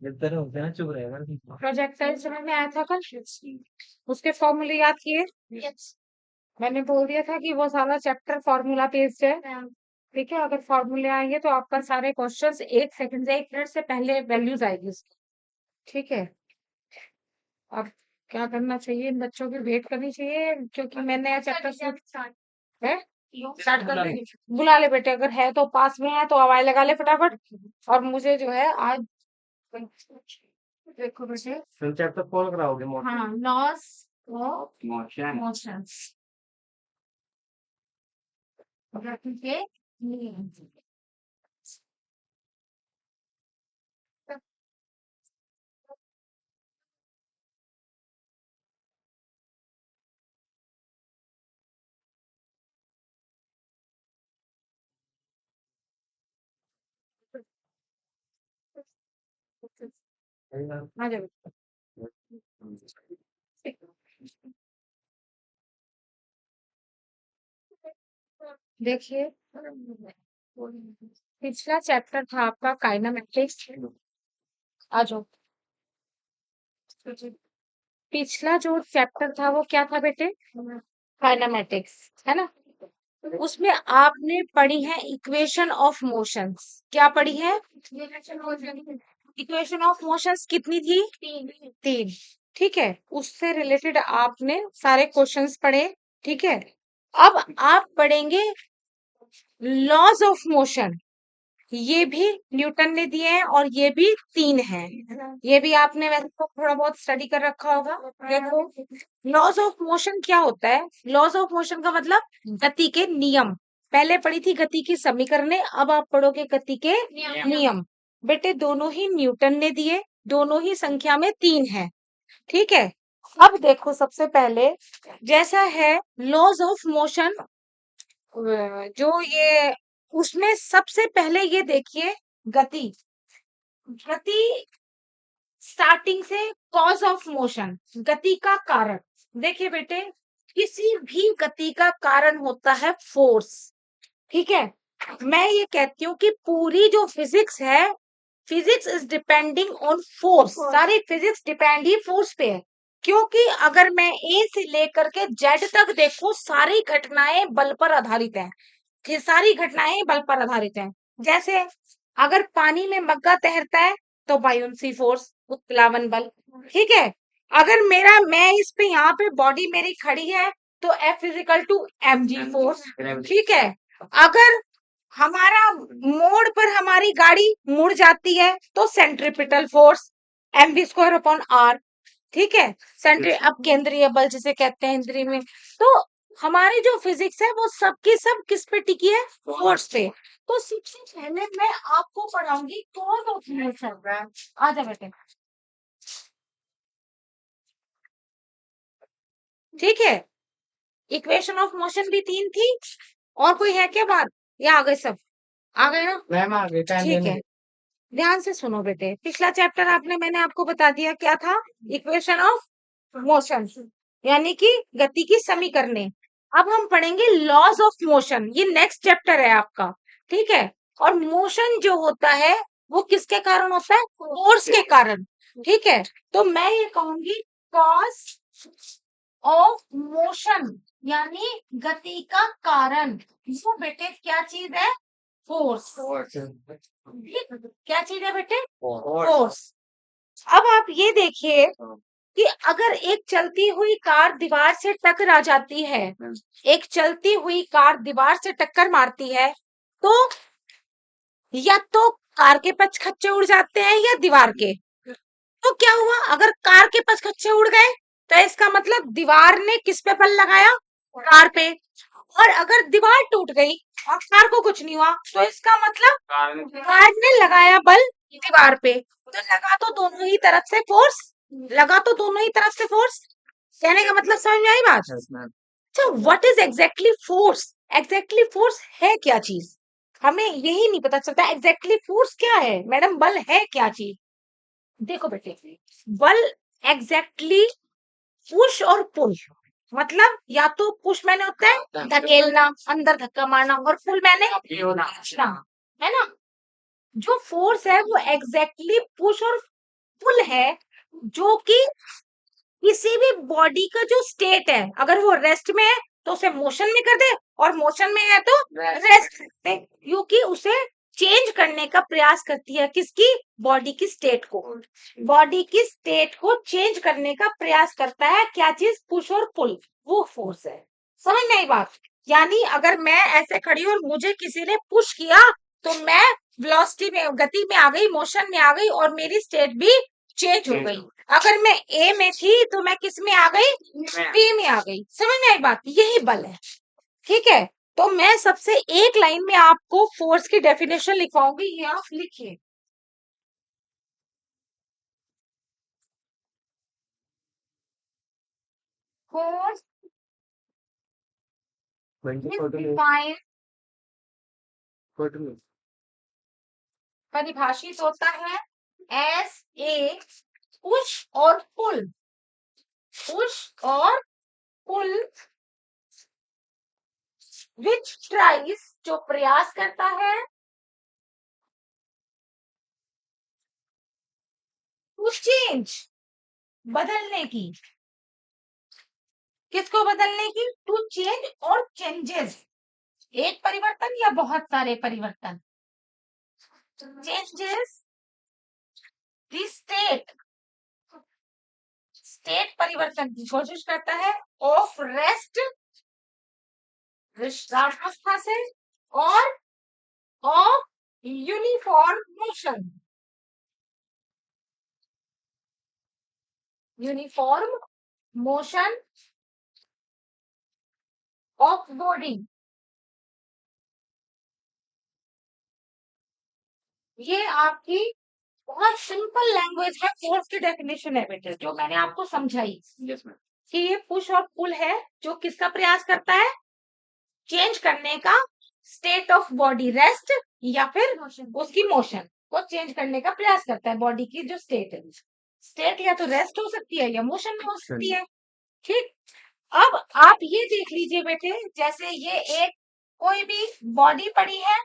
जितना होता है ना चुप रहेगा। प्रोजेक्टाइल समझ में आया था कल? उसके फॉर्मूले याद किए? मैंने बोल दिया था कि वो सारा चैप्टर फॉर्मूला बेस्ड है। ठीक है, अगर फॉर्मूले आएंगे तो आपका सारे क्वेश्चंस 1 सेकंड से 1 मिनट से पहले वैल्यूज आएगी उसकी। ठीक है, अब क्या करना चाहिए, इन बच्चों की वेट करनी चाहिए क्योंकि मैं नया चैप्टर है। स्टार्ट कर दे, बुला ले बेटे, अगर है तो पास में है तो आवाज लगा ले फटाफट। और मुझे जो है आज देखो बेटे, फिर चैप्टर फॉलो कराओगे हाँ, लॉस ऑफ मोशन। मोशंस के नियम। आ जाओ बेटे। देखिए, पिछला चैप्टर था आपका काइनेमेटिक्स। आ जाओ। पिछला जो चैप्टर था वो क्या था बेटे? काइनेमेटिक्स, है ना? उसमें आपने पढ़ी है इक्वेशन ऑफ मोशंस। क्या पढ़ी है? इक्वेशन ऑफ मोशंस कितनी थी? तीन। ठीक है, उससे रिलेटेड आपने सारे क्वेश्चंस पढ़े। ठीक है, अब आप पढ़ेंगे लॉज ऑफ मोशन। ये भी न्यूटन ने दिए हैं और ये भी तीन हैं। ये भी आपने वैसे तो थोड़ा बहुत स्टडी कर रखा होगा। देखो, लॉज ऑफ मोशन क्या होता है? लॉज ऑफ मोशन का मतलब गति के नियम। पहले पढ़ी थी गति की समीकरणें, अब आप पढ़ोगे गति के नियम। बेटे, दोनों ही न्यूटन ने दिए, दोनों ही संख्या में तीन है। ठीक है, अब देखो, सबसे पहले जैसा है लॉज ऑफ मोशन, जो ये उसमें सबसे पहले ये देखिए, गति। गति स्टार्टिंग से कॉज ऑफ मोशन, गति का कारण। देखिए बेटे, किसी भी गति का कारण होता है फोर्स। ठीक है, मैं ये कहती हूँ कि पूरी जो फिजिक्स है, physics is depending on force. सारी फिजिक्स डिपेंड ही फोर्स पे है। क्योंकि अगर मैं ए से लेकर के जेड तक देखूं, सारी घटनाएं बल पर आधारित है। ये सारी घटनाएं बल पर आधारित हैं। जैसे अगर पानी में मग्गा तैरता है तो बायोन्सी फोर्स, उत्प्लावन बल। ठीक है, अगर मैं इस पे यहाँ पे बॉडी मेरी खड़ी है तो F is equal to m g force. ठीक है, अगर हमारा मोड़ पर हमारी गाड़ी मुड़ जाती है तो centripetal force, m v square upon r. ठीक है, सेंट्री अब केंद्रीय बल जिसे कहते हैं हिंदी में। तो हमारी जो फिजिक्स है वो सबकी सब किस पे टिकी है? फोर्स पे। तो सबसे पहले मैं आपको पढ़ाऊंगी कौन ऑफ मोशन। आ जा बेटे। ठीक है, इक्वेशन ऑफ मोशन भी तीन थी। और कोई है क्या बात? या आ गए सब? आ गए ना? मैम आ गए, टाइम ठीक देने है, ध्यान से सुनो बेटे, पिछला चैप्टर मैंने आपको बता दिया क्या था? इक्वेशन ऑफ मोशन, यानी कि गति की समीकरणें। अब हम पढ़ेंगे लॉज ऑफ मोशन, ये नेक्स्ट चैप्टर है आपका। ठीक है, और मोशन जो होता है वो किसके कारण होता है? फोर्स के कारण। ठीक है, तो मैं ये कहूंगी कॉज ऑफ मोशन, यानी गति का कारण। वो बेटे क्या चीज है? फोर्स। क्या चीज है बेटे? फोर्स। अब आप ये देखिए कि अगर एक चलती हुई कार दीवार से टकरा जाती है, एक चलती हुई कार दीवार से टक्कर मारती है, तो या तो कार के पचखच्चे उड़ जाते हैं या दीवार के। तो क्या हुआ? अगर कार के पचखच्चे उड़ गए तो इसका मतलब दीवार ने किस पे बल लगाया? कार पे। और अगर दीवार टूट गई और कार को कुछ नहीं हुआ तो इसका मतलब कार ने लगाया बल दीवार पे। तो लगा तो दोनों ही तरफ से फोर्स, लगा तो दोनों ही तरफ से फोर्स। कहने का मतलब समझ में आई बात? अच्छा, what is exactly force? Exactly force है क्या चीज? हमें यही नहीं पता चलता एग्जैक्टली फोर्स क्या है। मैडम, बल है क्या चीज? देखो बेटे, बल एग्जैक्टली पुश और पुल। मतलब या तो पुश मैंने होता है धकेलना, अंदर धक्का मारना, और पुल मैंने खींचना, है ना? जो फोर्स है वो एग्जैक्टली पुश और पुल है जो कि किसी भी बॉडी का जो स्टेट है, अगर वो रेस्ट में है तो उसे मोशन में कर दे, और मोशन में है तो रेस्ट दे, क्योंकि उसे चेंज करने का प्रयास करती है। किसकी? बॉडी की स्टेट को। बॉडी की स्टेट को चेंज करने का प्रयास करता है क्या चीज? पुश और पुल, वो फोर्स है। समझ में आई बात? यानी अगर मैं ऐसे खड़ी हूँ और मुझे किसी ने पुश किया तो मैं वेलोसिटी में, गति में आ गई, मोशन में आ गई, और मेरी स्टेट भी चेंज हो गई। अगर मैं ए में थी तो मैं किस में आ गई? बी में आ गई। समझ में आई बात? यही बल है। ठीक है, तो मैं सबसे एक लाइन में आपको फोर्स की डेफिनेशन लिखवाऊंगी, ये आप लिखिए। फोर्स डिफाइन, परिभाषित होता है एस ए पुश और पुल। पुश और पुल विच ट्राइज, जो प्रयास करता है, टू चेंज, बदलने की। किसको बदलने की? टू चेंज और चेंजेस, एक परिवर्तन या बहुत सारे परिवर्तन। चेंजेस द स्टेट, स्टेट परिवर्तन की कोशिश करता है, ऑफ रेस्ट, विश्रामावस्था से, और of uniform motion, uniform motion of body. ये आपकी बहुत सिंपल लैंग्वेज है, फोर्स की डेफिनेशन है बेटे, जो मैंने आपको समझाई। Yes ma'am. कि ये पुश और पुल है जो किसका प्रयास करता है? चेंज करने का स्टेट ऑफ बॉडी, रेस्ट या फिर उसकी मोशन को चेंज करने का प्रयास करता है। बॉडी की जो स्टेट है, स्टेट या तो रेस्ट हो सकती है या मोशन में हो सकती है। ठीक, अब आप ये देख लीजिए बेटे, जैसे ये एक कोई भी बॉडी पड़ी है,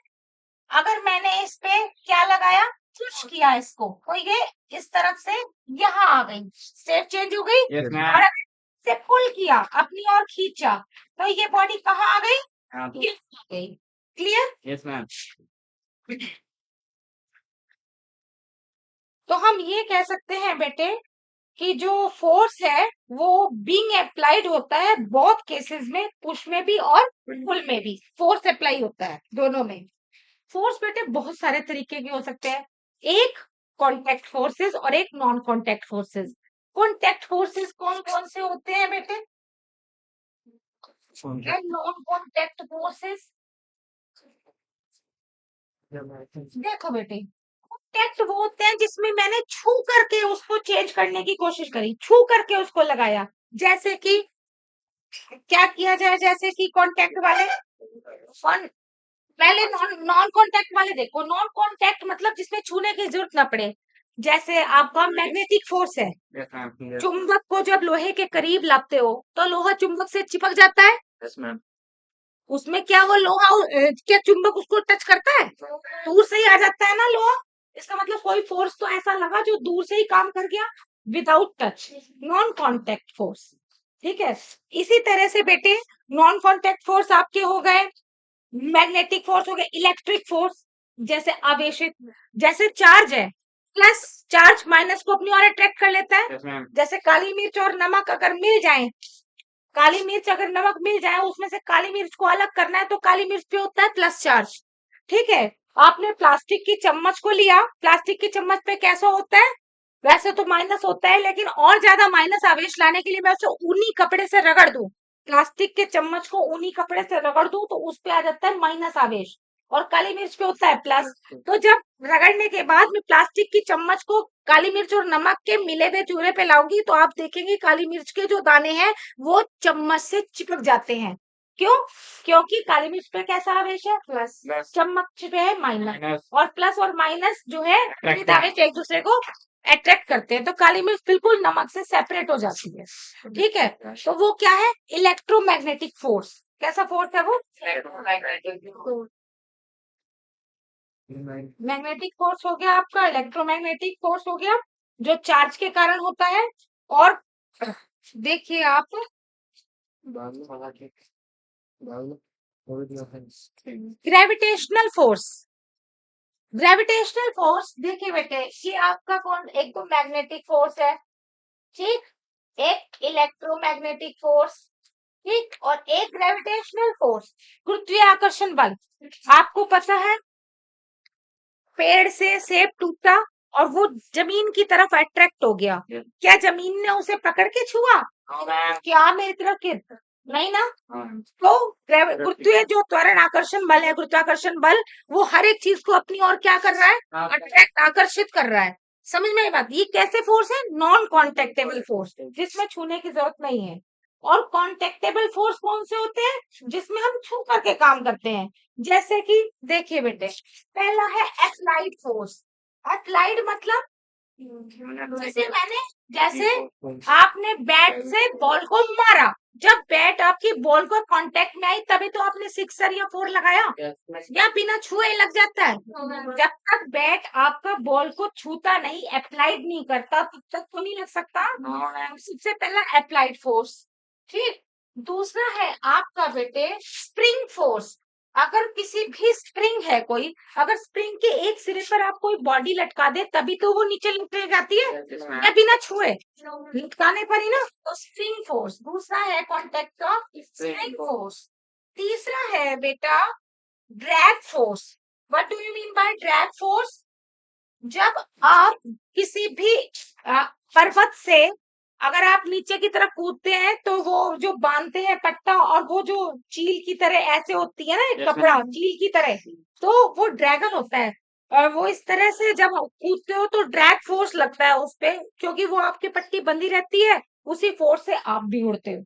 अगर मैंने इस पे क्या लगाया? पुश किया इसको, तो ये इस तरफ से यहाँ आ गई, स्टेट चेंज हो गई। यस और मैम। अगर से पुल किया, अपनी ओर खींचा, तो ये बॉडी कहाँ आ गई? ये आ गई। क्लियर? Yes ma'am. तो हम ये कह सकते हैं बेटे कि जो फोर्स है वो बीइंग अप्लाइड होता है बोथ केसेस में, पुश में भी और पुल में भी फोर्स अप्लाई होता है, दोनों में। फोर्स बेटे बहुत सारे तरीके के हो सकते हैं, एक कॉन्टैक्ट फोर्सेस और एक non contact forces. Contact forces कौन कौन से होते हैं बेटे? एंड नॉन कॉन्टैक्ट फोर्सेस, देखो बेटे, कॉन्टैक्ट वो होते हैं जिसमें मैंने छू करके उसको चेंज करने की कोशिश करी, छू करके उसको लगाया। जैसे कि क्या किया जाए? जैसे कि कॉन्टैक्ट वाले पहले नॉन कॉन्टैक्ट वाले देखो। नॉन कॉन्टैक्ट मतलब जिसमें छूने की जरूरत ना पड़े। जैसे आपका मैग्नेटिक फोर्स है, यस मैम। चुंबक को जब लोहे के करीब लाते हो तो लोहा चुंबक से चिपक जाता है। Yes ma'am. उसमें क्या वो लोहा क्या चुंबक उसको टच करता है? दूर से ही आ जाता है ना लोहा। इसका मतलब कोई फोर्स तो ऐसा लगा जो दूर से ही काम कर गया, without touch, non contact force. ठीक है, इसी तरह से बेटे नॉन कॉन्टैक्ट फोर्स आपके हो गए, मैग्नेटिक फोर्स हो गया, इलेक्ट्रिक फोर्स, जैसे आवेशित, जैसे चार्ज है, प्लस चार्ज माइनस को अपनी ओर अट्रैक्ट कर लेता है। Yes ma'am. जैसे काली मिर्च और नमक अगर मिल जाए, काली मिर्च अगर नमक मिल जाए, उसमें से काली मिर्च को अलग करना है तो काली मिर्च पे होता है प्लस चार्ज। ठीक है, आपने प्लास्टिक की चम्मच को लिया, प्लास्टिक की चम्मच पे कैसा होता है? वैसे तो माइनस होता है, लेकिन और ज्यादा माइनस आवेश लाने के लिए मैं उसे ऊनी कपड़े से रगड़ दूं, प्लास्टिक के चम्मच को ऊनी कपड़े से रगड़ दूं तो उस पे आ जाता है माइनस आवेश, और काली मिर्च पे होता है प्लस। तो जब रगड़ने के बाद मैं प्लास्टिक की चम्मच को काली मिर्च और नमक के मिले हुए चूल्हे पे लाऊंगी तो आप देखेंगे काली मिर्च के जो दाने हैं वो चम्मच से चिपक जाते हैं। क्यों? क्योंकि काली मिर्च पे कैसा आवेश है? प्लस। प्लस। चम्मच पे है माइनस, माइनस। और प्लस और माइनस जो है Attract आवेश एक दूसरे को अट्रैक्ट करते हैं, तो काली मिर्च बिल्कुल नमक से सेपरेट हो जाती है। ठीक है, तो वो क्या है? Electromagnetic force. कैसा फोर्स है वो? मैग्नेटिक फोर्स हो गया आपका, इलेक्ट्रोमैग्नेटिक फोर्स हो गया। जो चार्ज के कारण होता है। और देखिए आप बाद में लगा के बाद में थोड़ी देर बाद ग्रेविटेशनल फोर्स। ग्रेविटेशनल फोर्स देखिए बेटे, ये आपका कौन, एक तो मैग्नेटिक फोर्स है, ठीक, एक इलेक्ट्रोमैग्नेटिक फोर्स, ठीक, और एक ग्रेविटेशनल फोर्स, गुरुत्वीय आकर्षण बल। आपको पता है पेड़ से सेब टूटा और वो जमीन की तरफ अट्रैक्ट हो गया, क्या जमीन ने उसे पकड़ के छुआ? क्या मेरी तरफ गिर? नहीं ना। तो गुरुत्वीय जो त्वरण आकर्षण बल है, गुरुत्वाकर्षण बल, वो हर एक चीज को अपनी ओर क्या कर रहा है? अट्रैक्ट, आकर्षित कर रहा है। समझ में आई बात? ये कैसे फोर्स है? नॉन कॉन्टेक्टेबल फोर्स, जिसमें छूने की जरूरत नहीं है। और कॉन्टेक्टेबल फोर्स कौन से होते हैं? जिसमें हम छू करके काम करते हैं। जैसे कि देखिए बेटे, पहला है अप्लाइड फोर्स। अप्लाइड मतलब जैसे आपने बैट से बॉल को मारा, जब बैट आपकी बॉल को कांटेक्ट में आई तभी तो आपने सिक्सर या फोर लगाया, या बिना छुए लग जाता है। जब तक बैट आपका बॉल को छूता नहीं, अप्लाइड नहीं करता, तब तक तो नहीं लग सकता। सबसे पहला अप्लाइड फोर्स, ठीक। दूसरा है आपका बेटे स्प्रिंग फोर्स। अगर किसी भी स्प्रिंग है कोई, अगर स्प्रिंग के एक सिरे पर आप कोई बॉडी लटका दे तभी तो वो नीचे लटक जाती है, या बिना छुए लटकाने पर ही ना, तो स्प्रिंग फोर्स। दूसरा है कॉन्टेक्ट ऑफ स्प्रिंग फोर्स। तीसरा है बेटा drag force. What do you mean by drag force? जब आप किसी भी पर्वत से अगर आप नीचे की तरफ कूदते हैं तो वो जो बांधते हैं पट्टा, और वो जो चील की तरह ऐसे होती है ना एक कपड़ा चील की तरह, तो वो ड्रैगन होता है। और वो इस तरह से जब आप कूदते हो तो ड्रैग फोर्स लगता है उस पे, क्योंकि वो आपकी पट्टी बंधी रहती है, उसी फोर्स से आप भी उड़ते हो।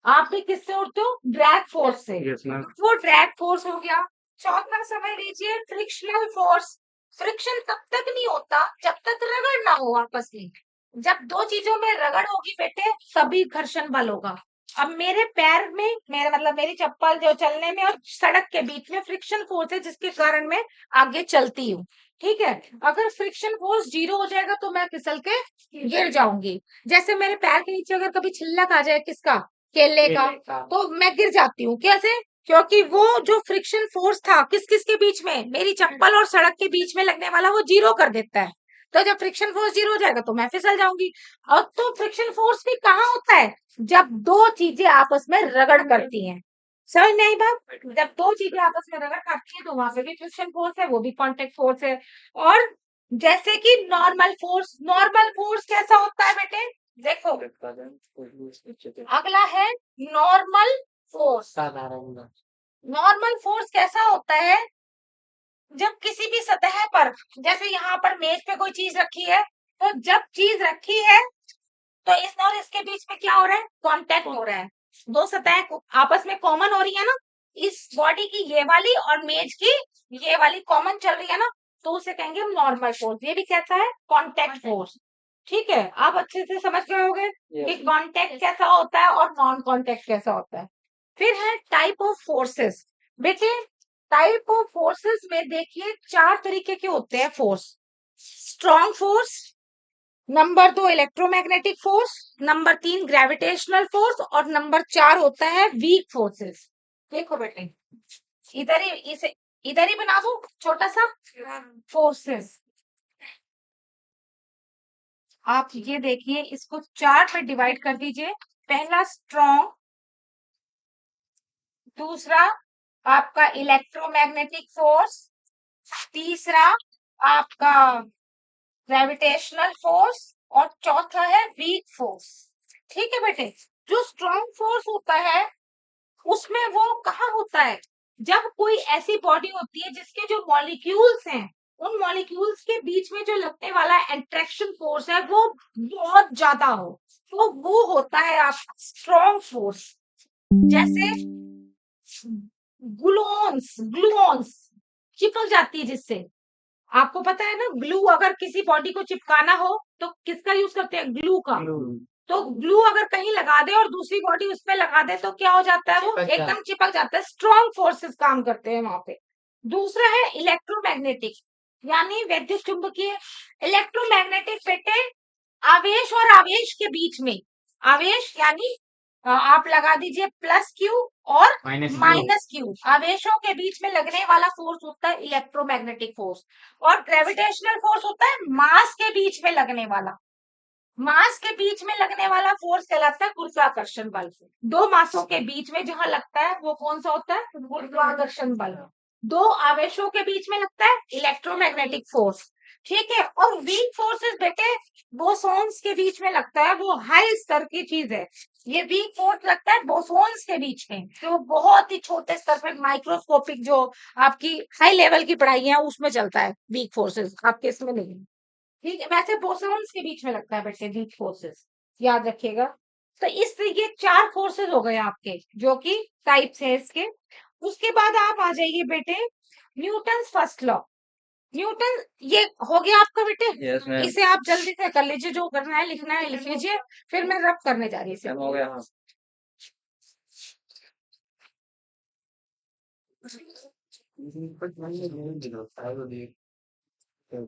आप भी किससे उड़ते हो? ड्रैग फोर्स से। यस मैम वो ड्रैग फोर्स हो गया। चौथा समझ लीजिए फ्रिक्शनल फोर्स। फ्रिक्शन तब तक नहीं होता जब तक रगड़ ना हो आपस में। जब दो चीजों में रगड़ होगी बेटे तभी घर्षण बल होगा। अब मेरे पैर में, मेरा मतलब मेरी चप्पल जो चलने में और सड़क के बीच में फ्रिक्शन फोर्स है, जिसके कारण मैं आगे चलती हूँ, ठीक है। अगर फ्रिक्शन फोर्स जीरो हो जाएगा तो मैं फिसल के गिर जाऊंगी। जैसे मेरे पैर के नीचे अगर कभी छिलक आ जाए, किसका? केले का, तो मैं गिर जाती हूँ। कैसे? क्योंकि वो जो फ्रिक्शन फोर्स था किस किस के बीच में, मेरी चप्पल और सड़क के बीच में लगने वाला, वो जीरो कर देता है। तो जब फ्रिक्शन फोर्स जीरो हो जाएगा तो मैं फिसल जाऊंगी। और तो फ्रिक्शन फोर्स भी कहाँ होता है? जब दो चीजें आपस में रगड़ करती हैं। समझ नहीं बात? जब दो चीजें आपस में रगड़ करती हैं तो वहां पे भी फ्रिक्शन फोर्स है, वो भी कांटेक्ट फोर्स है। और जैसे कि नॉर्मल फोर्स, नॉर्मल फोर्स कैसा होता है बेटे? देखो अगला है नॉर्मल फोर्स। साधारण नॉर्मल फोर्स कैसा होता है? जब किसी भी सतह पर, जैसे यहाँ पर मेज पे कोई चीज रखी है, तो जब चीज रखी है तो इस और इसके बीच में क्या हो रहा है? कांटेक्ट हो रहा है। दो सतह आपस में कॉमन हो रही है ना, इस बॉडी की ये वाली और मेज की ये वाली कॉमन चल रही है ना, तो उसे कहेंगे हम नॉर्मल फोर्स। ये भी कैसा है? Contact force. ठीक है, आप अच्छे से समझ गए होंगे कि कांटेक्ट कैसा होता है और नॉन कांटेक्ट कैसा होता है। फिर है टाइप ऑफ फोर्सेस। बेटे टाइप ऑफ फोर्सेस में देखिए चार तरीके के होते हैं फोर्स। स्ट्रॉन्ग फोर्स, नंबर दो इलेक्ट्रोमैग्नेटिक फोर्स, नंबर तीन ग्रेविटेशनल फोर्स, और नंबर चार होता है वीक फोर्सेस। देखो बेटे इधर ही बना दो छोटा सा फोर्सेस। आप ये देखिए इसको चार पे डिवाइड कर दीजिए। पहला स्ट्रॉन्ग, दूसरा आपका इलेक्ट्रोमैग्नेटिक फोर्स, तीसरा आपका ग्रेविटेशनल फोर्स, और चौथा है वीक फोर्स। ठीक है बेटे, जो स्ट्रॉन्ग फोर्स होता है उसमें वो कहाँ होता है? जब कोई ऐसी बॉडी होती है जिसके जो मॉलिक्यूल्स हैं, उन मॉलिक्यूल्स के बीच में जो लगने वाला अट्रैक्शन फोर्स है वो बहुत ज्यादा हो, तो वो होता है आपका स्ट्रॉन्ग फोर्स। जैसे ग्लूऑन्स, ग्लूऑन्स चिपक जाती है जिससे, आपको पता है ना, ग्लू अगर किसी बॉडी को चिपकाना हो तो किसका यूज करते हैं? ग्लू का। तो ग्लू अगर कहीं लगा दे और दूसरी बॉडी उस पर लगा दे तो क्या हो जाता है? वो एकदम चिपक जाता है। स्ट्रॉन्ग फोर्सेस काम करते हैं वहां पे। दूसरा है इलेक्ट्रोमैग्नेटिक, यानी वैद्युत चुंबकीय। इलेक्ट्रोमैग्नेटिक बेटे आवेश और आवेश के बीच में, आवेश यानी आप लगा दीजिए प्लस क्यू और माइनस क्यू, आवेशों के बीच में लगने वाला फोर्स होता है इलेक्ट्रोमैग्नेटिक फोर्स, और ग्रेविटेशनल फोर्स होता है मास के बीच में लगने वाला, मास के बीच में लगने वाला फोर्स कहलाता है गुरुत्वाकर्षण बल। दो मासों के बीच में जहां लगता है वो कौन सा होता है, गुरुत्वाकर्षण बल। दो आवेशों के बीच में लगता है इलेक्ट्रोमैग्नेटिक फोर्स, ठीक है। और वीक फोर्सेस बेटे बोसोन्स के बीच में लगता है, वो हाई स्तर की चीज है। ये वीक फोर्स लगता है बोसोन्स के बीच में, जो बहुत ही छोटे स्तर पर माइक्रोस्कोपिक, जो आपकी हाई लेवल की पढ़ाई है उसमें चलता है वीक फोर्सेस, आपके इसमें नहीं। ठीक है, वैसे बोसोन्स के बीच में लगता है बेटे वीक फोर्सेस, याद रखिएगा। तो इस ये चार फोर्सेस हो गए आपके, जो कि टाइप्स है इसके। उसके बाद आप आ जाइए बेटे न्यूटन फर्स्ट लॉ। न्यूटन, ये हो गया आपका बेटे। Yes ma'am. इसे आप जल्दी से कर लीजिए, जो करना है लिखना है लिख लीजिए, फिर मैं रब करने जा रही हूँ इसे। हो गया। हाँ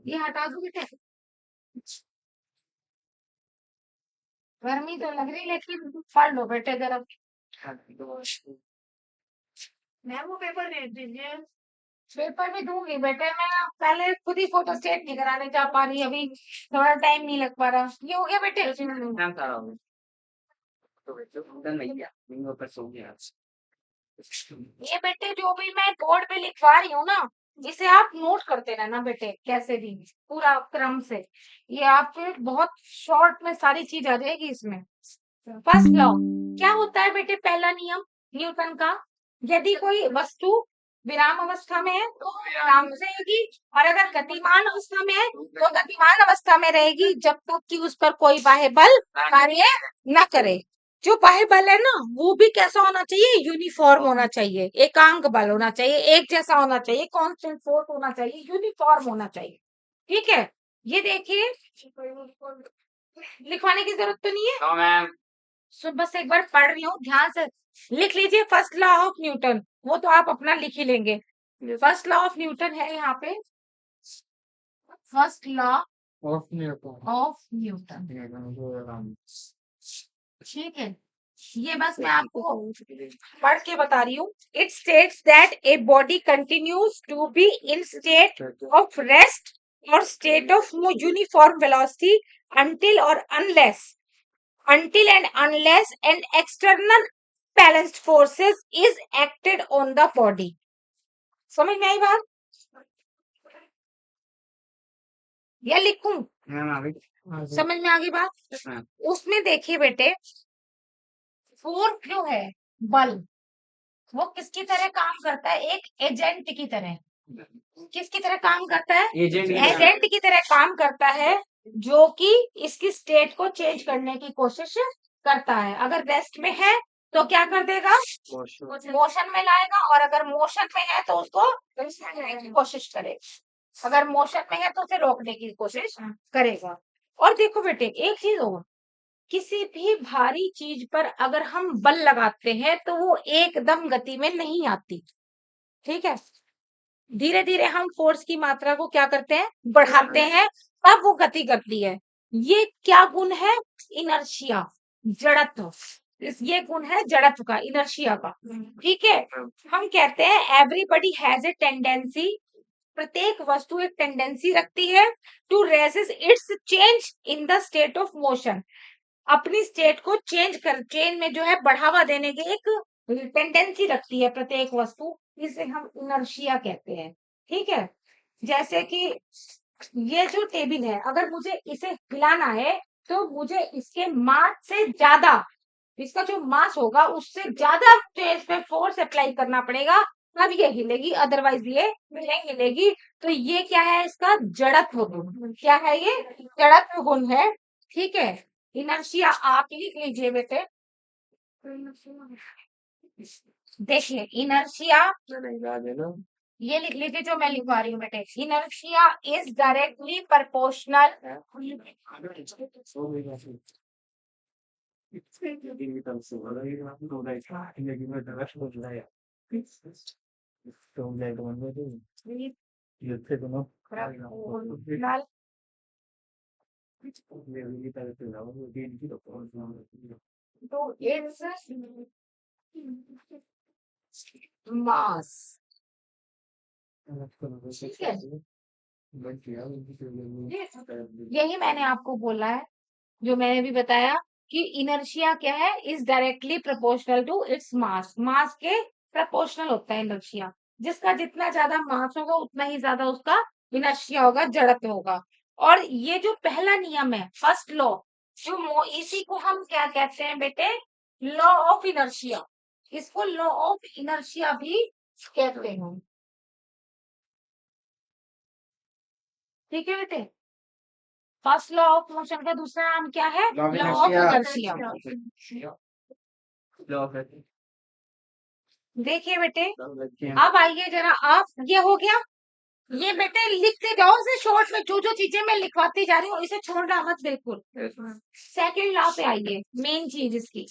ये हटा दो बेटे, गर्मी तो लग रही लेकिन पढ़ लो बेटे जरा। मैम वो पेपर दे दीजिए। पेपर भी दूंगी बेटे, मैं पहले खुद ही फोटो स्टेट नहीं कराने जा पा रही, अभी थोड़ा टाइम नहीं लग पा रहा। ये हो गया बेटे। मैम सारा हो गया। तो उधर नहीं गया, विंग ऊपर सो गया। ये बेटे जो भी मैं बोर्ड पे लिखवा रही हूँ ना, इसे आप नोट करते रहना बेटे, कैसे भी पूरा क्रम से। ये आपके बहुत शॉर्ट में सारी चीज आ जाएगी इसमें। फर्स्ट लॉ क्या होता है बेटे, पहला नियम न्यूटन का, यदि कोई वस्तु विराम अवस्था में है तो विराम से रहेगी, और अगर गतिमान अवस्था में है तो गतिमान अवस्था में रहेगी, जब तक कि उस पर कोई बाह्य बल कार्य न करे। जो बाह्य बल है ना, वो भी कैसा होना चाहिए, यूनिफॉर्म होना चाहिए, एकांक बल होना चाहिए, एक जैसा होना चाहिए, कांस्टेंट फोर्स होना चाहिए, यूनिफॉर्म होना चाहिए। ठीक है, ये देखिए, लिखवाने की जरूरत तो नहीं है। No ma'am. सो बस एक बार पढ़ रही हूँ, ध्यान से लिख लीजिए। फर्स्ट लॉ ऑफ न्यूटन, वो तो आप अपना लिख ही लेंगे। फर्स्ट लॉ ऑफ न्यूटन है यहाँ पे, first law of Newton. Of Newton, ठीक है। ये बस मैं आपको पढ़ के बता रही हूँ। It states that a body continues to be in state of rest और state of uniform velocity until or until and unless an external balanced forces is acted on the body। समझ में आई बात, या लिखूं? मैम आ गई। समझ में आ गई बात। Yes ma'am. उसमें देखिए बेटे, फोर्स जो है बल, वो किसकी तरह काम करता है, एक एजेंट की तरह। किसकी तरह काम करता है, एजेंट की तरह काम करता है, जो कि इसकी स्टेट को चेंज करने की कोशिश करता है। अगर रेस्ट में है तो क्या कर देगा, मोशन में लाएगा, और अगर मोशन में है तो उसको रोकने की कोशिश करेगा, अगर मोशन में है तो उसे रोकने की कोशिश करेगा। और देखो बेटे एक चीज और, किसी भी भारी चीज पर अगर हम बल लगाते हैं तो वो एकदम गति में नहीं आती, ठीक है। धीरे धीरे हम फोर्स की मात्रा को क्या करते हैं, बढ़ाते हैं, तब वो गति करती है। ये क्या गुण है, इनर्शिया, जड़त्व। ये गुण है जड़त्व का, इनर्शिया का, ठीक है। हम कहते हैं एवरीबडी हैज ए टेंडेंसी, प्रत्येक वस्तु एक टेंडेंसी रखती है to resist its change in the state of motion, अपनी स्टेट को चेंज में जो है बढ़ावा देने की एक टेंडेंसी रखती है प्रत्येक वस्तु, इसे हम इनर्शिया कहते हैं, ठीक है। जैसे कि ये जो टेबल है, अगर मुझे इसे हिलाना है तो मुझे इसके मास से ज्यादा, इसका जो मास होगा उससे ज्यादा मुझे इस पे फोर्स अप्लाई करना पड़ेगा, तब ये हिलेगी, अदरवाइज ये नहीं हिलेगी। तो ये क्या है, इसका जड़त्व गुण, क्या है ये, जड़त्व गुण है, ठीक है। इनर्शिया आप लिख लीजिए बेटे, देखिए इनर्शिया, ये लिख लीजिए जो मैं लिखवा रही हूँ बेटे, इनर्शिया इज डायरेक्टली प्रोपोर्शनल तो इट्स मास, ठीक है। यही मैंने आपको बोला है, जो मैंने भी बताया कि इनर्शिया क्या है, is directly proportional to its mass. Mass के प्रोपोर्शनल होता है इनर्शिया, जिसका जितना ज्यादा मास होगा उतना ही ज्यादा उसका इनर्शिया होगा, जड़त्व होगा। और ये जो पहला नियम है, फर्स्ट लॉ, जो इसी को हम क्या कहते हैं बेटे, लॉ ऑफ इनर्शिया। इसको लॉ ऑफ इनर्शिया भी कहते हैं, ठीक है बेटे। फर्स्ट लॉ ऑफ मोशन का दूसरा नाम क्या है, Law of law of inertia. Inertia. Law देखिए बेटे, of अब आइए जरा आप, ये हो गया, ये बेटे लिखते जाओ इसे शॉर्ट में, जो जो चीजें मैं लिखवाती जा रही हूँ इसे छोड़ना मत बिल्कुल। सेकंड लॉ पे आइए, मेन चीज इसकी,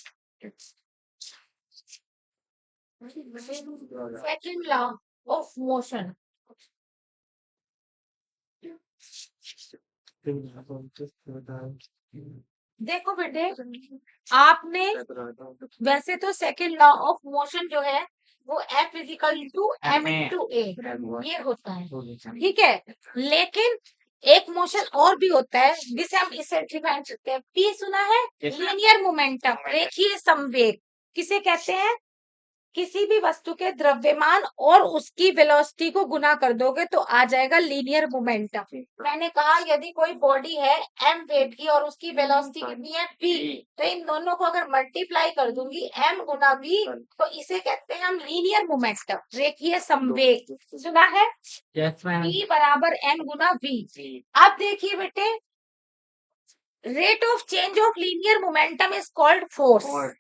सेकंड लॉ ऑफ मोशन। देखो बेटे, आपने वैसे तो सेकंड लॉ ऑफ मोशन जो है वो F is equal to M into A ये होता है, ठीक है। लेकिन एक मोशन और भी होता है जिसे हम इसे डिफाइन करते हैं, P सुना है, लीनियर मोमेंटम, रेखीय संवेग। किसे कहते हैं, किसी भी वस्तु के द्रव्यमान और उसकी वेलोसिटी को गुना कर दोगे तो आ जाएगा लीनियर मोमेंटम। मैंने कहा यदि कोई बॉडी है m वेट की और उसकी वेलोसिटी कितनी है v, तो इन दोनों को अगर मल्टीप्लाई कर दूंगी m गुना v, तो इसे कहते हैं हम लीनियर मोमेंटम, रेखीय संवेग। सुना है, v बराबर m गुना v। अब देखिए बेटे, rate of change of linear momentum is called force.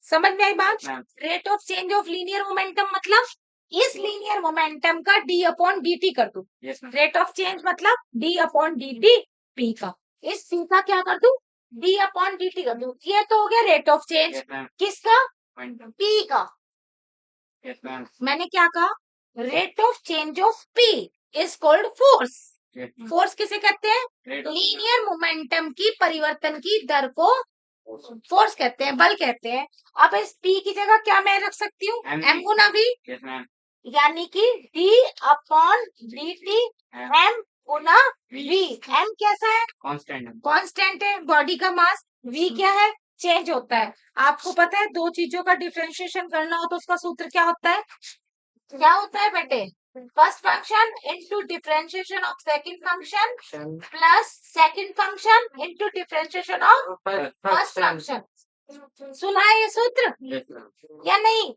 समझ में आई बात, rate of change of linear momentum मतलब इस लीनियर मोमेंटम का d अपॉन dt कर दू। रेट ऑफ चेंज मतलब d अपॉन dt p का, इस p का क्या कर दू, d अपॉन dt कर दू। ये तो हो गया रेट ऑफ चेंज, किसका, p का। मैंने क्या कहा, rate of change of p is called force. Force किसे कहते हैं, लीनियर मोमेंटम की परिवर्तन की दर को फोर्स कहते हैं, बल कहते हैं। अब इस P की जगह क्या मैं रख सकती हूँ, m गुना v, यानी कि d अपॉन dt m गुना v। m कैसा है, कांस्टेंट है, बॉडी का मास। v क्या है, चेंज होता है। आपको पता है दो चीजों का डिफरेंशिएशन करना हो तो उसका सूत्र क्या होता है, क्या होता है बेटे, first function into differentiation of second function plus second function into differentiation of first function. सुना है ये सूत्र या नहीं।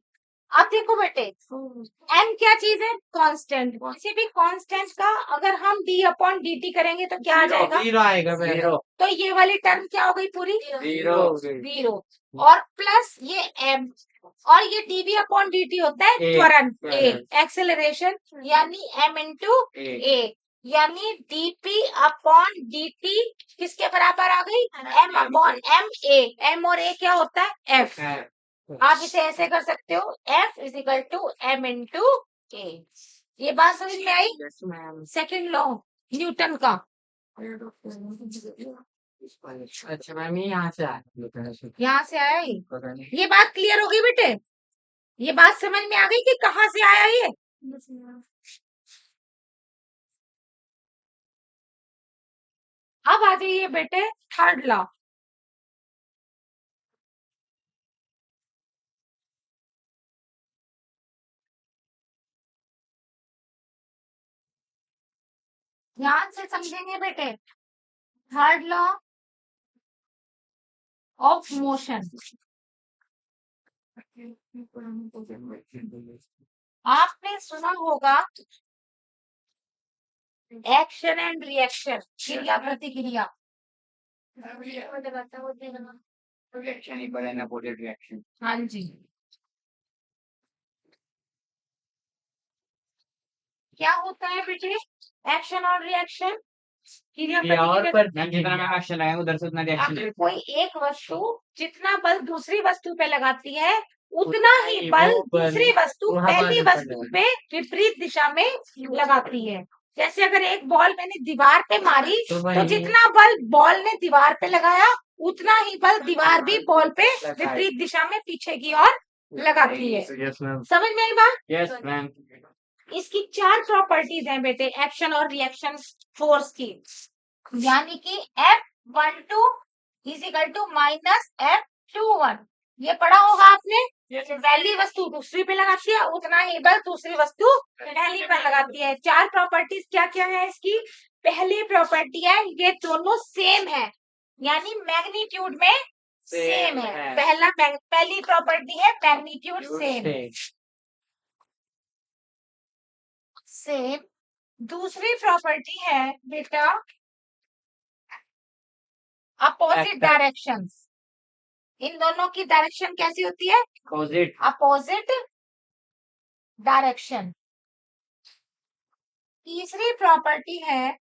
अब देखो बेटे, m क्या चीज है, कांस्टेंट। किसी भी कांस्टेंट का अगर हम d अपॉन dt करेंगे तो क्या आ जाएगा, जीरो आएगा, जीरो। तो ये वाली टर्म क्या हो गई पूरी, जीरो। और प्लस ये m, और ये dv अपॉन dt होता है त्वरण, एक्सेलरेशन, यानी m इंटू a, यानी dp अपॉन dt किसके बराबर आ गई, m upon m a। m और a क्या होता है, f। आप इसे ऐसे कर सकते हो, F is equal to M into A. ये बात समझ में आई, सेकंड लॉ न्यूटन का। अच्छा मैम, यहाँ से आया ये बात क्लियर हो गई बेटे, ये बात समझ में आ गई कि कहाँ से आया ये। अब आ जाइए बेटे थर्ड लॉ। ध्यान से समझेंगे बेटे, थर्ड लॉ ऑफ मोशन। आपने सुना होगा एक्शन एंड रिएक्शन, क्रिया प्रतिक्रिया। हाँ जी, क्या होता है बेटे, एक्शन और रिएक्शन, क्रिया जितना एक्शन आएगा उधर से उतना रिएक्शन। अगर कोई एक वस्तु जितना बल दूसरी वस्तु पे लगाती है उतना ही बल दूसरी वस्तु पहली वस्तु पे विपरीत दिशा में लगाती है। जैसे अगर एक बॉल मैंने दीवार पे मारी तो तो वही जितना बल बॉल ने दीवार पे लगाया उतना ही बल दीवार भी बॉल पे लगाए। विपरीत दिशा में पीछे की ओर लगाती है। यस मैम, समझ में आई बात? यस मैम, इसकी 4 प्रॉपर्टीज हैं बेटे एक्शन और रिएक्शन फोर्स की, यानी कि F12 is equal to minus F21। ये पढ़ा होगा आपने। पहली वस्तु दूसरी पे लगाती है उतना ही बल दूसरी वस्तु पहली पे लगाती है। 4 प्रॉपर्टीज क्या क्या है इसकी? पहली प्रॉपर्टी है ये दोनों सेम है, यानी मैग्नीट्यूड में सेम है। पहली प्रॉपर्टी है मैग्नीट्यूड सेम सेम। दूसरी प्रॉपर्टी है बेटा अपोजिट डायरेक्शंस। इन दोनों की डायरेक्शन कैसी होती है? अपोजिट। Opposite direction. तीसरी प्रॉपर्टी है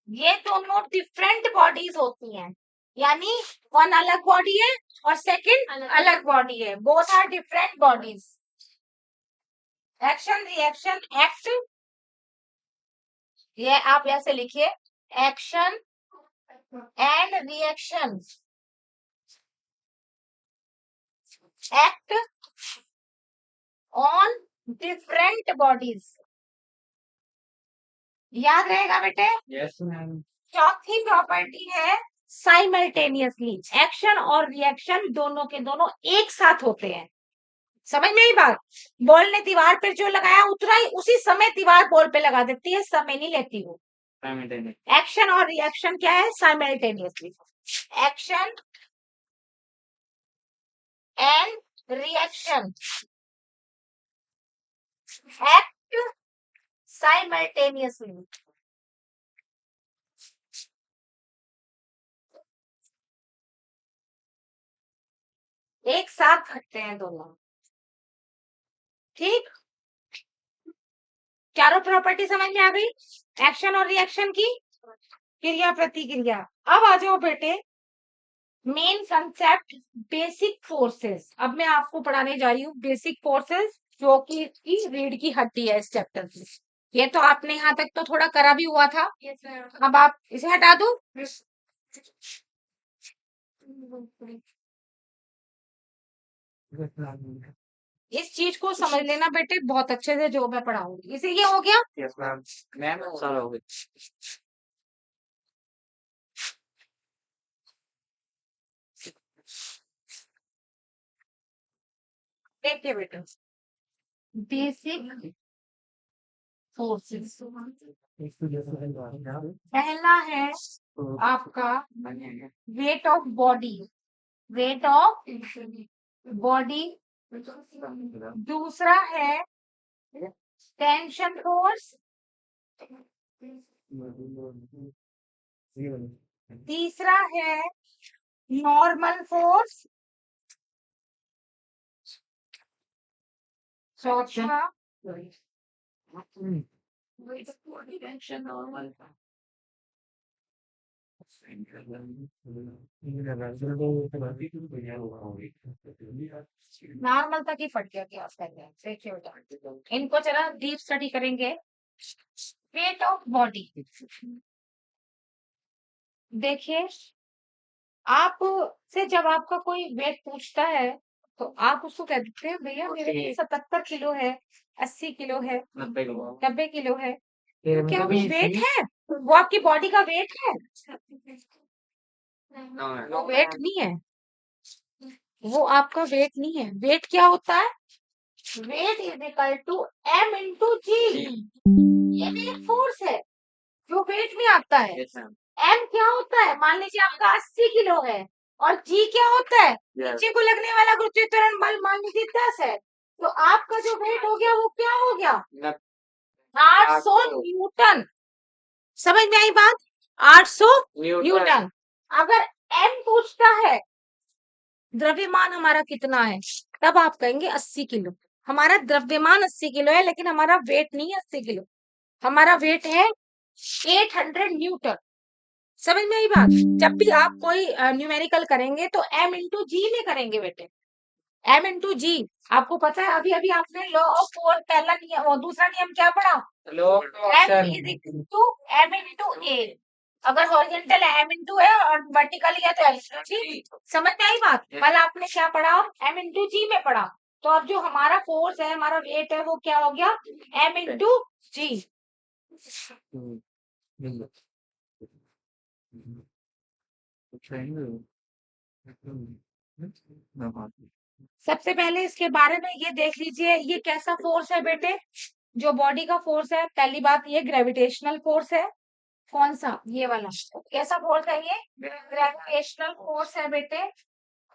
ये दोनों डिफरेंट बॉडीज होती हैं, यानी वन अलग बॉडी है और सेकंड अलग बॉडी है, both are different bodies. Action reaction act, ये आप ऐसे लिखिए action and reaction act on different bodies. याद रहेगा बेटे? Yes ma'am. चौथी प्रॉपर्टी है साइमल्टेनियसली, एक्शन और रिएक्शन दोनों के दोनों एक साथ होते हैं। समझ में आई बात? बॉल ने दीवार पर जो लगाया उतना ही उसी समय दीवार बॉल पे लगा देती है, समय नहीं लेती वो। एक्शन और रिएक्शन क्या है? Simultaneously. Action and reaction act simultaneously. एक साथ घटते हैं दोनों। ठीक, चारों प्रॉपर्टी समझ में आ गई एक्शन और रिएक्शन की, क्रिया प्रतिक्रिया। अब आ जाओ बेटे मेन कंसेप्ट बेसिक फोर्सेस। अब मैं आपको पढ़ाने जा रही हूँ बेसिक फोर्सेस, जो कि इसकी रीढ़ की हड्डी है इस चैप्टर की। ये तो आपने यहाँ तक तो थोड़ा करा भी हुआ था। अब आप इसे हटा दो। इस चीज को समझ लेना बेटे बहुत अच्छे से जो मैं पढ़ाऊंगी। इसे ये हो गया। यस मैम, मैम सारा हो गया। देखिए बेटे बेसिक फोर्सेस, पहला है आपका weight of body, weight of body. दूसरा है टेंशन फोर्स। तीसरा है नॉर्मल फोर्स। चौथा नॉर्मल तक ही फट गया क्या देखिए बेटा, इनको जरा डीप स्टडी करेंगे। वेट ऑफ बॉडी देखिए, आप से जब आपका कोई वेट पूछता है तो आप उसको कह देते हैं भैया मेरे लिए 77 किलो है, 80 किलो है, 90 किलो है। तो क्या वो वेट है? वो आपकी बॉडी का वेट है? वो वेट नहीं है, वो आपका वेट नहीं है। वेट क्या होता है? Weight is equal to m into G. ये भी एक फोर्स है जो वेट में आता है। m क्या होता है? मान लीजिए आपका 80 किलो है और g क्या होता है? नीचे को लगने वाला गुरुत्वाकर्षण बल मान लीजिए 10 है, तो आपका जो वेट हो गया वो क्या हो गया? 800 न्यूटन। समझ में आई बात? 800 न्यूटन। अगर m पूछता है द्रव्यमान हमारा कितना है, तब आप कहेंगे 80 किलो। हमारा द्रव्यमान 80 किलो है लेकिन हमारा वेट नहीं है 80 किलो, हमारा वेट है 800 न्यूटन। समझ में आई बात? जब भी आप कोई न्यूमेरिकल करेंगे तो m इंटू जी में करेंगे बेटे। M इंटू जी। आपको पता है अभी अभी आपने लॉ ऑफ फोर्स पहला नियम और दूसरा नियम क्या पढ़ा? M is equal to M into A. अगर हॉरिजॉन्टल है M इंटू है और वर्टिकल है तो M इंटू जी। समझ में आई बात? कल आपने क्या पढ़ा? M इंटू जी में पढ़ा। तो अब जो हमारा फोर्स है, हमारा वेट है, वो क्या हो गया? M इंटू जी। सबसे पहले इसके बारे में ये देख लीजिए, ये कैसा फोर्स है बेटे? जो बॉडी का फोर्स है, पहली बात ये ग्रेविटेशनल फोर्स है। कौन सा? ये वाला। कैसा फोर्स है ये? ग्रेविटेशनल फोर्स है बेटे।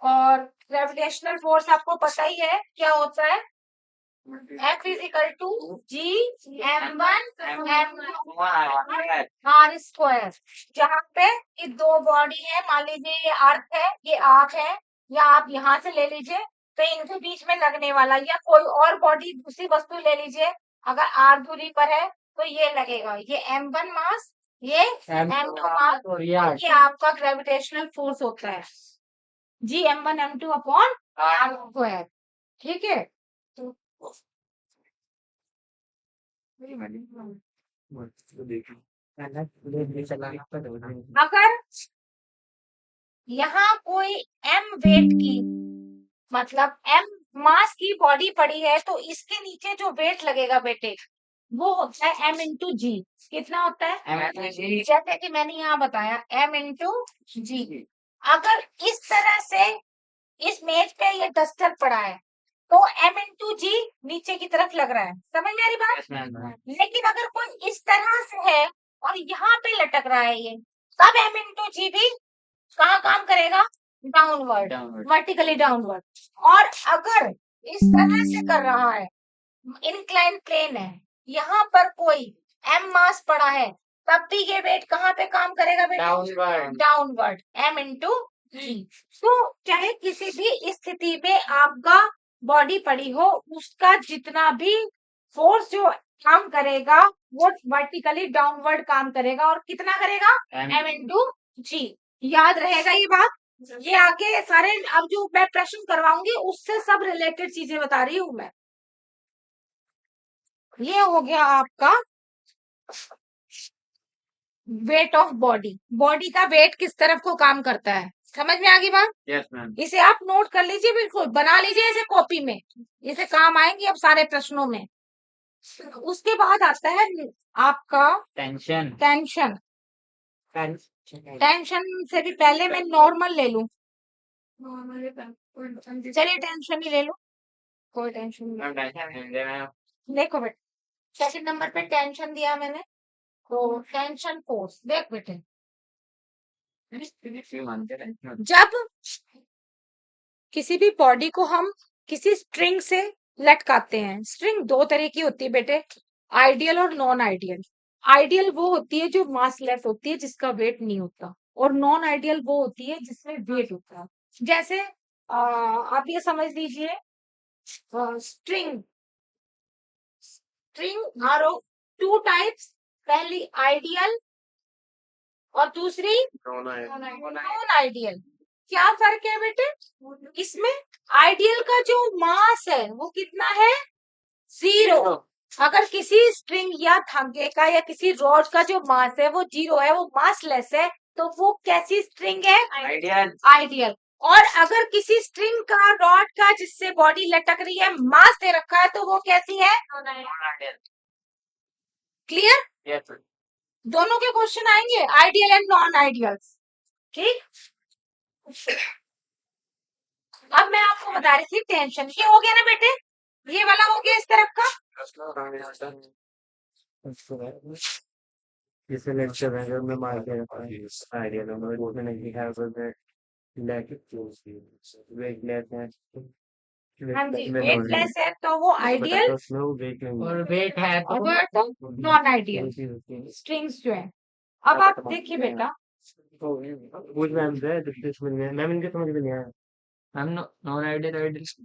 और ग्रेविटेशनल फोर्स आपको पता ही है क्या होता है? F is equal to G M1 R square. जहाँ पे ये दो बॉडी है, मान लीजिए ये अर्थ है, ये आप है, या आप यहाँ से ले लीजिए, तो इनके बीच में लगने वाला, या कोई और बॉडी दूसरी वस्तु ले लीजिए, अगर R दूरी पर है तो ये लगेगा, ये M1 मास, ये M2 मास, और ये आपका ग्रेविटेशनल फोर्स होता है जी M1 M2 upon R square. ठीक है? अगर यहाँ कोई M वेट की, मतलब M मास की बॉडी पड़ी है, तो इसके नीचे जो वेट लगेगा बेटे, वो होता है M इंटू जी। कितना होता है? जैसे कि मैंने यहाँ बताया M इंटू जी। अगर इस तरह से इस मेज पे ये डस्टर पड़ा है, तो M इंटू जी नीचे की तरफ लग रहा है। समझ में आ रही बात? लेकिन अगर कोई इस तरह से है और यहाँ पे लटक रहा है ये, तब M इंटू जी भी कहाँ काम करेगा? Downward, vertically downward. और अगर इस तरह से कर रहा है, इंक्लाइन प्लेन है, यहाँ पर कोई M मास पड़ा है, तब भी ये वेट कहाँ पे काम करेगा बेटा? डाउनवर्ड, डाउनवर्ड M इंटू जी। तो चाहे किसी भी स्थिति में आपका बॉडी पड़ी हो, उसका जितना भी फोर्स जो काम करेगा वो वर्टिकली डाउनवर्ड काम करेगा। और कितना करेगा? M इंटू जी। याद रहेगा ये बात? ये आगे सारे अब जो मैं प्रश्न करवाऊंगी उससे सब रिलेटेड चीजें बता रही हूँ मैं। ये हो गया आपका वेट ऑफ बॉडी। बॉडी का वेट किस तरफ को काम करता है, समझ में आ गई बात? Yes ma'am. इसे आप नोट कर लीजिए, बिल्कुल बना लीजिए इसे कॉपी में, इसे काम आएंगे अब सारे प्रश्नों में। उसके बाद आता है आपका टेंशन। टेंशन। टेंशन से भी पहले मैं नॉर्मल ले लूं, चलिए टेंशन ही ले लो, कोई टेंशन नहीं। देखो बेटे, सेकंड नंबर पे टेंशन दिया मैंने, तो टेंशन फोर्स देख बेटे, जब किसी भी बॉडी को हम किसी स्ट्रिंग से लटकाते हैं, स्ट्रिंग दो तरह की होती है बेटे, आइडियल और नॉन आइडियल। आइडियल वो होती है जो मासलेस होती है, जिसका वेट नहीं होता, और नॉन आइडियल वो होती है जिसमें वेट होता है। जैसे आप ये समझ लीजिए, string, string are of two types, पहली आइडियल और दूसरी नॉन आइडियल। क्या फर्क है बेटे इसमें? आइडियल का जो मास है वो कितना है? 0। अगर किसी स्ट्रिंग या धागे का या किसी रॉड का जो मास है वो 0 है, वो मासलेस है, तो वो कैसी स्ट्रिंग है? आइडियल। आइडियल। और अगर किसी स्ट्रिंग का, रॉड का, जिससे बॉडी लटक रही है, मास दे रखा है, तो वो कैसी है? क्लियर? यस। दोनों के क्वेश्चन आएंगे, आइडियल एंड नॉन आइडियल। ठीक, अब मैं आपको बता रही थी टेंशन। ये हो गया ना बेटे, ये वाला हो गया इस तरफ का। इसे लेक्चर है में मार के रखा है आइडिया नंबर वो नहीं है अगर लेके वेटलेस है। हाँ जी, वेटलेस है तो वो आइडियल, और वेट है तो नॉन आइडियल स्ट्रिंग्स जो है। अब आप देखिए बेटा, कुछ मैम है डिस्कशन में मैम इनके समझ में नहीं आया। हम नॉन आइडियल आइडियल।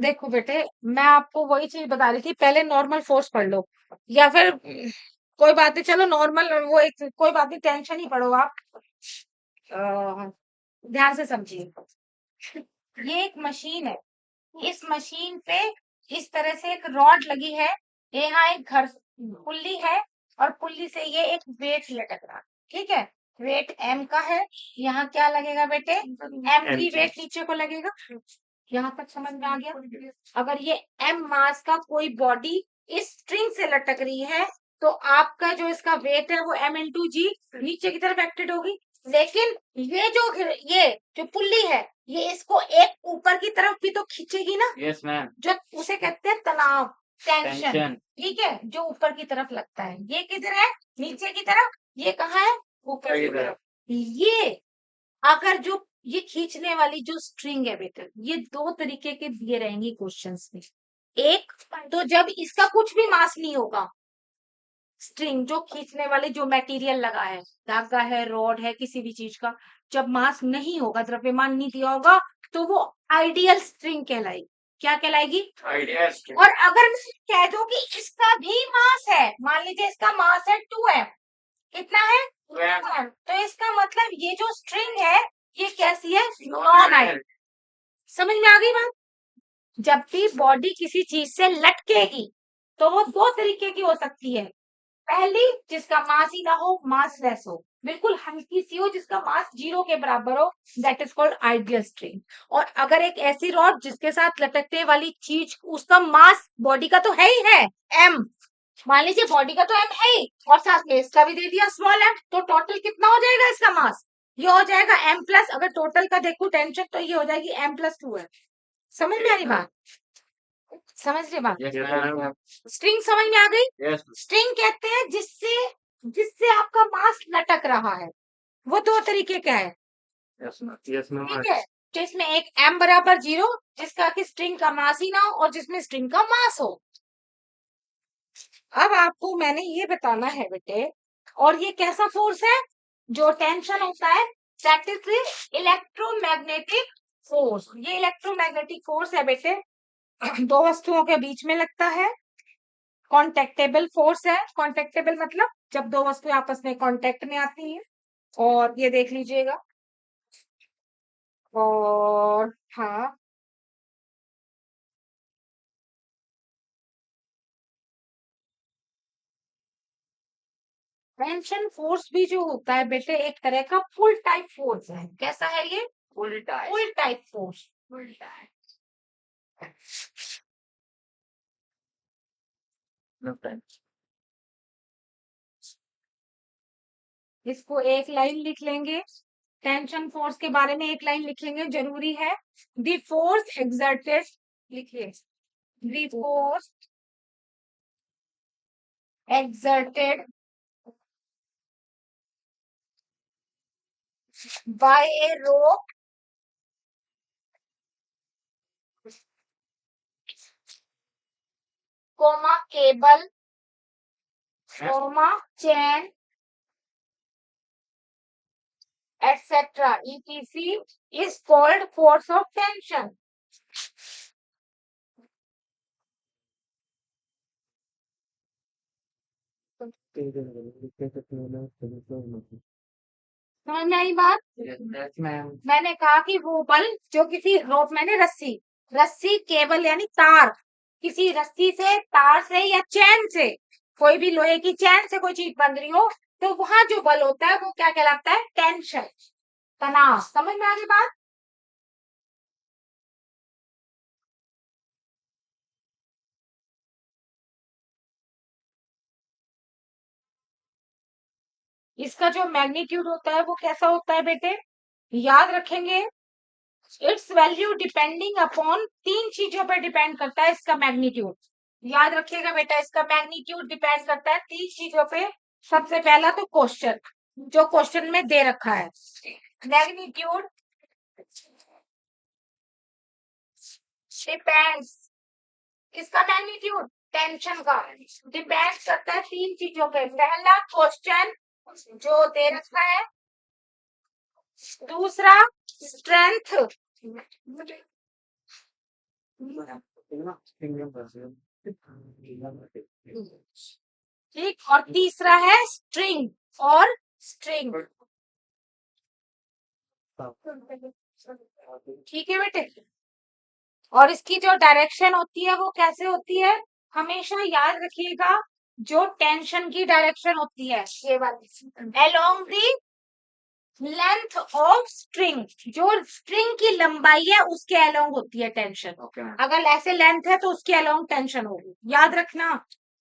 देखो बेटे, मैं आपको वही चीज बता रही थी, पहले नॉर्मल फोर्स पढ़ लो, या फिर कोई बात नहीं, चलो नॉर्मल वो एक, कोई बात नहीं, टेंशन ही पढ़ो आप। ध्यान से समझिए, ये एक मशीन है, इस मशीन पे इस तरह से एक रॉड लगी है, यहाँ एक घर पुल्ली है और पुल्ली से ये एक वेट लटक रहा, ठीक है, वेट m का है, यहाँ क्या लगेगा बेटे, m की वेट नीचे को लगेगा। यहाँ तक समझ में आ गया। अगर ये m मास का कोई बॉडी इस स्ट्रिंग से लटक रही है तो आपका जो इसका वेट है वो m इंटू जी नीचे की तरफ एक्टेड होगी। लेकिन ये जो पुल्ली है ये इसको एक ऊपर की तरफ भी तो खींचेगी ना। Yes ma'am. जो उसे कहते हैं तनाव, टेंशन, टेंशन। ठीक है, जो ऊपर की तरफ लगता है। ये किधर है, नीचे की तरफ, ये कहाँ है, ऊपर की तरफ। ये अगर जो ये खींचने वाली जो स्ट्रिंग है बेटा, ये दो तरीके के दिए रहेंगे क्वेश्चंस में। एक तो जब इसका कुछ भी मास नहीं होगा, स्ट्रिंग जो खींचने वाले जो मटेरियल लगा है, धागा है, रॉड है, किसी भी चीज का, जब मास नहीं होगा, द्रव्यमान नहीं दिया होगा, तो वो आइडियल स्ट्रिंग कहलाएगी। क्या कहलाएगी, आइडियल स्ट्रिंग। और अगर मैं कह दूं कि इसका भी मास है, मान लीजिए इसका मास है 2m, कितना है 2m, तो इसका मतलब ये जो स्ट्रिंग है ये कैसी है, नॉन आइडियल। समझ में आ गई बात। जब भी बॉडी किसी चीज से लटकेगी तो वो दो तरीके की हो सकती है। पहली, जिसका मास ही ना हो, मास लेस हो, बिल्कुल हल्की सी हो, जिसका मास 0 के बराबर हो, that is called ideal string. और अगर एक ऐसी रॉड जिसके साथ लटकने वाली चीज, उसका मास बॉडी का तो है ही है m, मान लीजिए बॉडी का तो m है ही और साथ में इसका भी दे दिया स्मॉल m, तो टोटल कितना हो जाएगा इसका मास, ये हो जाएगा m प्लस, अगर टोटल का देखो टेंशन तो ये हो जाएगी m+2 है। समझ में आ रही बात, समझ रही बात, यस मैम। स्ट्रिंग समझ में आ गई। यस। स्ट्रिंग कहते हैं जिससे जिससे आपका मास लटक रहा है, वो दो तरीके का है, यस मैम। ठीक है, जिसमें एक m बराबर 0, जिसका कि स्ट्रिंग का मास ही ना हो, और जिसमें स्ट्रिंग का मास हो। अब आपको मैंने ये बताना है बेटे, और ये कैसा फोर्स है, जो टेंशन होता है, दैट इज इलेक्ट्रोमैग्नेटिक फोर्स। ये इलेक्ट्रोमैग्नेटिक फोर्स है बेटे, दो वस्तुओं के बीच में लगता है, कॉन्टेक्टेबल फोर्स है। कॉन्टेक्टेबल मतलब जब दो वस्तुएं आपस में कांटेक्ट में आती हैं। और ये देख लीजिएगा, और हाँ, टेंशन फोर्स भी जो होता है बेटे एक तरह का फुल टाइप फोर्स है। कैसा है ये, full time. Full type force, full type. इसको एक लाइन लिख लेंगे, टेंशन फोर्स के बारे में एक लाइन लिखेंगे, जरूरी है। द फोर्स एक्सर्टेड, लिखिए, the force exerted by a rope comma cable comma chain etc is called force of tension। समझ में आई बात। Yes ma'am. मैंने कहा कि वो बल जो किसी रोप, मैंने रस्सी, रस्सी केबल यानी तार, किसी रस्सी से, तार से या चैन से, कोई भी लोहे की चैन से कोई चीज बन रही हो, तो वहां जो बल होता है वो क्या कहलाता है, टेंशन, तनाव। समझ में आ गई बात। इसका जो मैग्नीट्यूड होता है वो कैसा होता है बेटे, याद रखेंगे, इट्स वैल्यू डिपेंडिंग अपॉन, तीन चीजों पर डिपेंड करता है इसका मैग्नीट्यूड। याद रखिएगा बेटा, इसका मैग्नीट्यूड डिपेंड करता है तीन चीजों पे। सबसे पहला तो क्वेश्चन, जो क्वेश्चन में दे रखा है, मैग्नीट्यूड डिपेंड्स, इसका मैग्नीट्यूड टेंशन का डिपेंड करता है तीन चीजों पे। पहला क्वेश्चन जो दे रखा है, दूसरा स्ट्रेंथ, ठीक, और तीसरा है स्ट्रिंग, और स्ट्रिंग, ठीक है बेटे। और इसकी जो डायरेक्शन होती है वो कैसे होती है, हमेशा याद रखिएगा, जो टेंशन की डायरेक्शन होती है ये वाली, along the length of string, जो स्ट्रिंग की लंबाई है उसके अलोंग होती है टेंशन। Okay, ma'am. अगर ऐसे लेंथ है तो उसके अलोंग टेंशन होगी, याद रखना।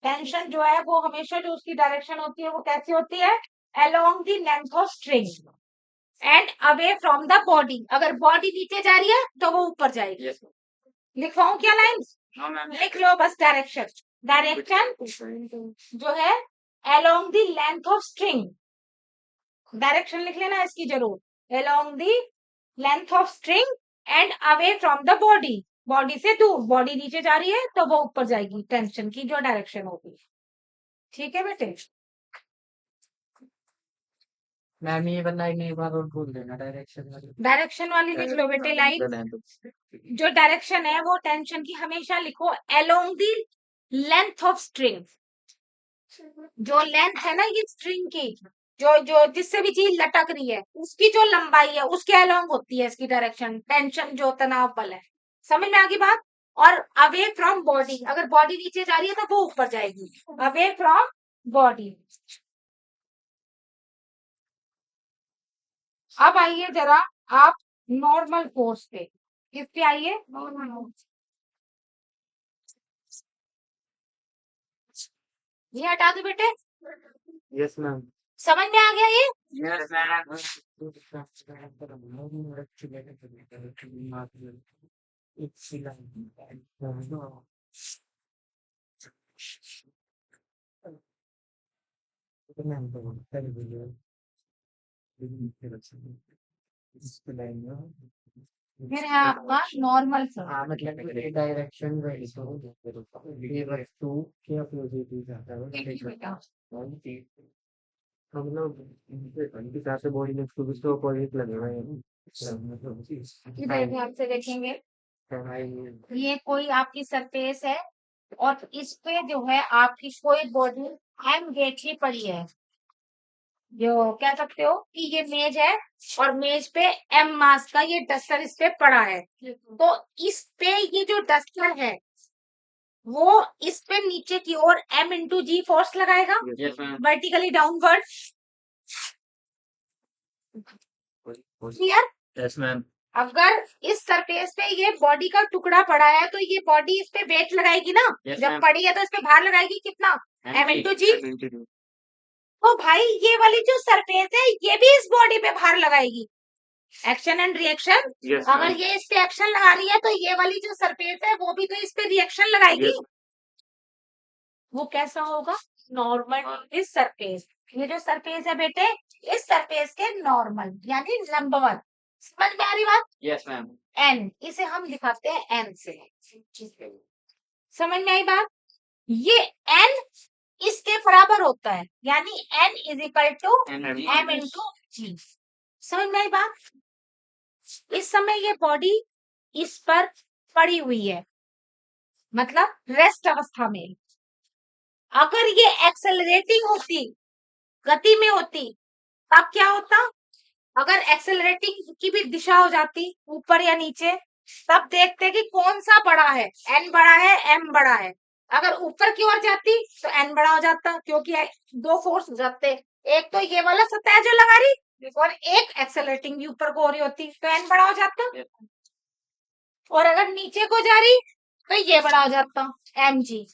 टेंशन जो है वो हमेशा जो उसकी डायरेक्शन होती है वो कैसी होती है, along the length of string and away from the body. अगर बॉडी नीचे जा रही है तो वो ऊपर जाएगी। Yes. लिखवाऊं क्या लाइन, No, ma'am. लिख लो बस डायरेक्शन। डायरेक्शन जो है along the length of string, direction लिख लेना इसकी जरूर, along the length of string and away from the body, body से दूर, बॉडी नीचे जा रही है तो वो ऊपर जाएगी, टेंशन की जो डायरेक्शन होगी। ठीक है बेटे, मैम ये वाला लाइन एक बार और बोल देना, डायरेक्शन वाली। डायरेक्शन वाली लिख लो बेटे लाइन। जो डायरेक्शन है वो टेंशन की हमेशा लिखो along the length of string, जो लेंथ है ना ये स्ट्रिंग की, जो जो जिससे भी चीज लटक रही है उसकी जो लंबाई है उसके अलोंग होती है इसकी डायरेक्शन, टेंशन जो तनाव बल है। समझ में आ गई बात। और अवे फ्रॉम बॉडी, अगर बॉडी नीचे जा रही है तो वो ऊपर जाएगी, अवे फ्रॉम बॉडी। अब आइए जरा आप नॉर्मल फोर्स पे, किस पे आइए, नॉर्मल। ये हटा दो बेटे, यस मैम। समझ में आ गया ये। Yes, ma'am. फिर है आपका नॉर्मल फोर्स। हाँ मतलब ये डायरेक्शन ये वस्तु के अपोजिट ही जाता है। हम लोग उनके हिसाब से बॉडी में उसको भी तो अपोजिट लग रहा है। इधर ध्यान से देखेंगे, ये कोई आपकी सरफेस है और इस पे जो है आपकी कोई बॉडी एम गेटली पड़ी है, जो कह सकते हो कि ये मेज है और मेज पे एम मास का ये डस्टर इस पे पड़ा है, तो इस पे ये जो डस्टर है वो इस पे नीचे की ओर एम इंटू जी फोर्स लगाएगा, Yes, ma'am. Vertically downward. Clear. Yes, ma'am. अगर इस सरफेस पे ये बॉडी का टुकड़ा पड़ा है तो ये बॉडी इस पे वेट लगाएगी ना, Yes, जब ma'am. पड़ी है तो इस पे भार लगाएगी कितना, एम इंटू जी। जी। तो भाई ये वाली जो सरफेस है ये भी इस बॉडी पे भार लगाएगी, एक्शन एंड रिएक्शन। Yes, अगर ma'am. ये इस पे एक्शन लगा रही है तो ये वाली जो सरफेस है वो भी तो इस पे रिएक्शन लगाएगी। Yes. वो कैसा होगा, नॉर्मल इस सरफेस, ये जो सरफेस है बेटे इस सरफेस के नॉर्मल यानी लंबवत। समझ में आ रही बात। Yes, ma'am. एन, इसे हम दिखाते हैं एन से, समझ में आई बात। ये एन इसके बराबर होता है यानी N is equal to M into G. समझ में आई बात। इस समय ये बॉडी इस पर पड़ी हुई है, मतलब रेस्ट अवस्था में। अगर ये एक्सेलरेटिंग होती, गति में होती, तब क्या होता, अगर एक्सेलरेटिंग की भी दिशा हो जाती ऊपर या नीचे, तब देखते कि कौन सा बड़ा है, एन बड़ा है एम बड़ा है। अगर ऊपर की ओर जाती तो एन बड़ा हो जाता, क्योंकि दो फोर्स हो जाते, एक तो ये वाला सतह जो लगा रही और एक एक्सेलरेटिंग भी ऊपर को हो रही होती, तो एन बड़ा हो जाता। और अगर नीचे को जा रही तो ये बड़ा हो जाता, एम जी।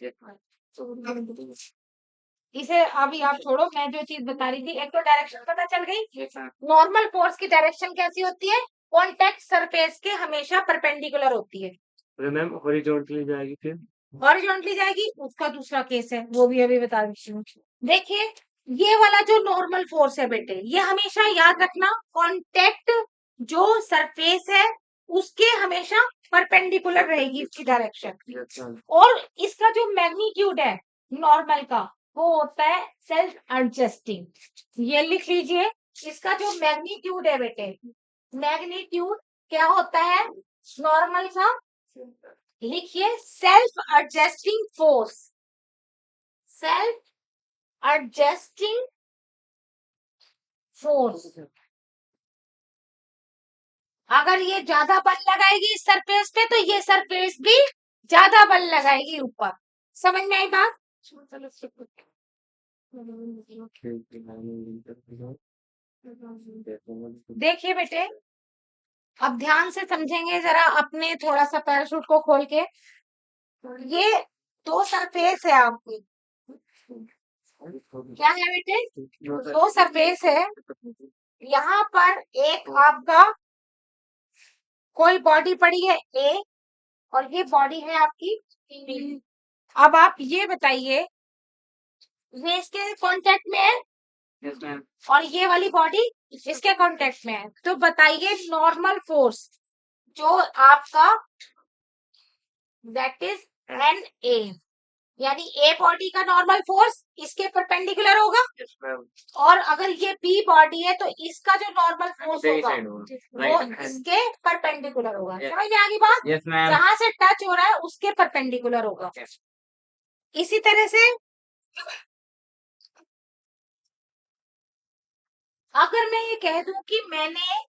इसे अभी आप छोड़ो, मैं जो चीज बता रही थी, एक तो डायरेक्शन पता चल गई। नॉर्मल फोर्स की डायरेक्शन कैसी होती है, कॉन्टेक्ट सरफेस के हमेशा परपेंडिकुलर होती है। मैम हॉरिजॉन्टली जाएगी फिर। हॉरिजॉन्टली जाएगी उसका दूसरा केस है, वो भी अभी बता देती हूँ। देखिए ये वाला जो नॉर्मल फोर्स है बेटे, ये हमेशा याद रखना कॉन्टेक्ट जो सरफेस है उसके हमेशा परपेंडिकुलर रहेगी इसकी डायरेक्शन। Yes, ma'am. और इसका जो मैग्नीट्यूड है नॉर्मल का वो होता है सेल्फ एडजस्टिंग। ये लिख लीजिए, इसका जो मैग्नीट्यूड है बेटे, मैग्नीट्यूड क्या होता है नॉर्मल का, लिखिए self adjusting force, self adjusting force. अगर ये ज्यादा बल लगाएगी इस सरफेस पे तो ये सरफेस भी ज्यादा बल लगाएगी ऊपर। समझ में आई बात? देखिए बेटे, अब ध्यान से समझेंगे जरा अपने थोड़ा सा पैराशूट को खोल के। ये दो सरफेस है आपकी, क्या है बेटे? दो सरफेस है। यहाँ पर एक आपका कोई बॉडी पड़ी है ए और ये बॉडी है आपकी बी। अब आप ये बताइए, ये इसके कांटेक्ट में है और ये वाली बॉडी इसके कांटेक्ट में है, तो बताइए नॉर्मल फोर्स जो आपका दैट इज एन ए, यानी ए बॉडी का नॉर्मल फोर्स इसके परपेंडिकुलर होगा। और अगर ये बी बॉडी है तो इसका जो नॉर्मल फोर्स होगा वो इसके परपेंडिकुलर होगा। समझ में आ गई बात? जहां से टच हो रहा है उसके परपेंडिकुलर होगा। इसी तरह से अगर मैं ये कह दूं कि मैंने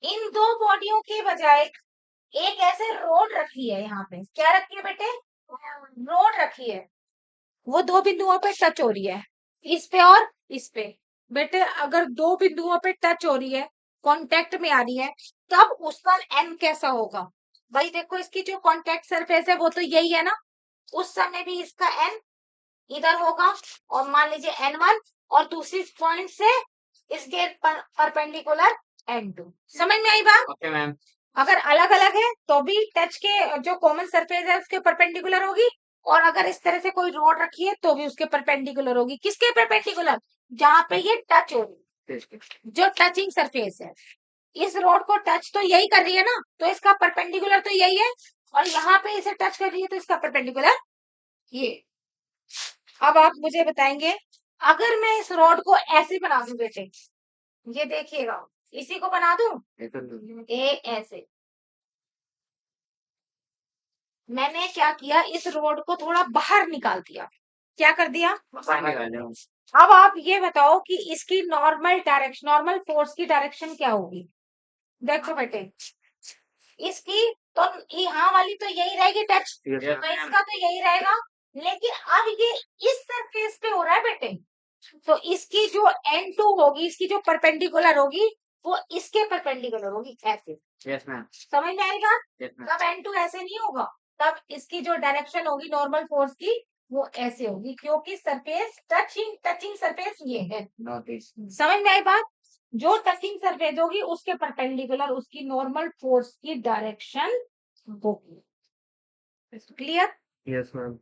इन दो बॉडियों के बजाय एक ऐसे रोड रखी है, यहाँ पे क्या रखी है बेटे? रोड रखी है, वो दो बिंदुओं पे टच हो रही है, इस पे और इस पे। बेटे अगर दो बिंदुओं पे टच हो रही है, कांटेक्ट में आ रही है, तब उसका एन कैसा होगा? भाई देखो, इसकी जो कांटेक्ट सरफेस है वो तो यही है ना, उस समय भी इसका एन इधर होगा और मान लीजिए N1 और दूसरी पॉइंट से इसके परपेंडिकुलर N2। समझ में आई बात? Okay ma'am. अगर अलग अलग है तो भी टच के जो कॉमन सरफेस है उसके परपेंडिकुलर होगी, और अगर इस तरह से कोई रोड रखी है तो भी उसके परपेंडिकुलर होगी। किसके परपेंडिकुलर? जहां पे ये टच हो रही है, जो टचिंग सरफेस है। इस रोड को टच तो यही कर रही है ना, तो इसका परपेंडिकुलर तो यही है, और यहाँ पे इसे टच कर रही है तो इसका परपेंडिकुलर ये। अब आप मुझे बताएंगे, अगर मैं इस रॉड को ऐसे बना दूं बेटे, ये देखिएगा, इसी को बना दूं ए ऐसे, मैंने क्या किया, इस रोड को थोड़ा बाहर निकाल दिया। क्या कर दिया? अब आप ये बताओ कि इसकी नॉर्मल डायरेक्शन, नॉर्मल फोर्स की डायरेक्शन क्या होगी? देखो बेटे, इसकी तो यहाँ वाली तो यही रहेगी टच, तो इसका तो यही रहेगा, लेकिन अब ये इस सरफेस पे हो रहा है बेटे, तो इसकी जो N2 होगी, इसकी जो परपेंडिकुलर होगी वो इसके परपेंडिकुलर होगी ऐसे। Yes ma'am. समझ में आएगा? Yes ma'am. तब N2 ऐसे नहीं होगा, तब इसकी जो डायरेक्शन होगी नॉर्मल फोर्स की वो ऐसे होगी, क्योंकि सरफेस टचिंग सरफेस ये है। समझ में आई बात? जो टचिंग सरफेस होगी उसके परपेंडिकुलर उसकी नॉर्मल फोर्स की डायरेक्शन होगी। क्लियर? Yes ma'am.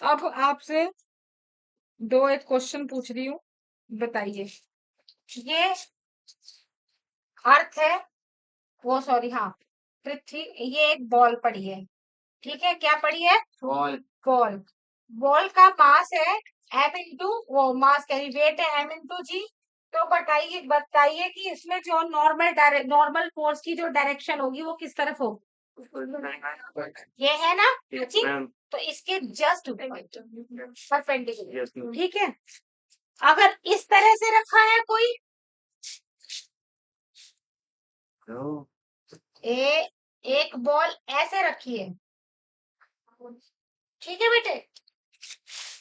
अब आपसे दो एक क्वेश्चन पूछ रही हूँ, बताइए। ये अर्थ है, वो सॉरी, हाँ पृथ्वी, ये एक बॉल पड़ी है, ठीक है? क्या पड़ी है? बॉल। बॉल। बॉल का मास है m इंटू, वो मास कह रही, वेट है m इंटू जी। तो बताइए बताइए कि इसमें जो नॉर्मल फोर्स की जो डायरेक्शन होगी वो किस तरफ होगी? ये है ना टचिंग, तो इसके जस्ट परपेंडिकुलर, ठीक है? अगर इस तरह से रखा है कोई एक बॉल ऐसे रखी है, ठीक है बेटे?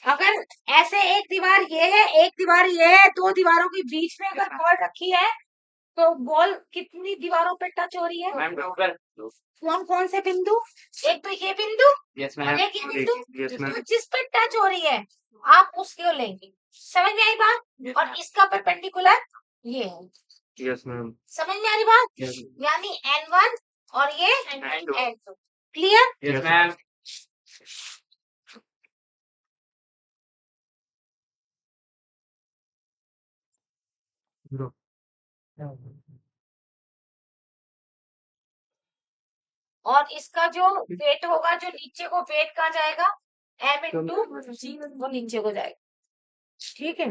अगर ऐसे एक दीवार ये है, एक दीवार ये है, दो दीवारों के बीच में अगर बॉल रखी है तो बॉल कितनी दीवारों पे टच हो रही है? मैम कौन कौन से बिंदु? एक तो ये बिंदु, यस और मैम। एक ये बिंदु, यस मैम। तो जिस पे टच हो रही है आप उसको लेंगे। समझ में आई बात? और इसका परपेंडिकुलर ये है। Yes ma'am. समझ में आ रही बात? यस यानी N1 और ये N2। N2। Clear? Yes ma'am. और इसका जो वेट होगा, जो नीचे को वेट कहाँ जाएगा? m इंटू जी, वो नीचे को जाएगा, ठीक है?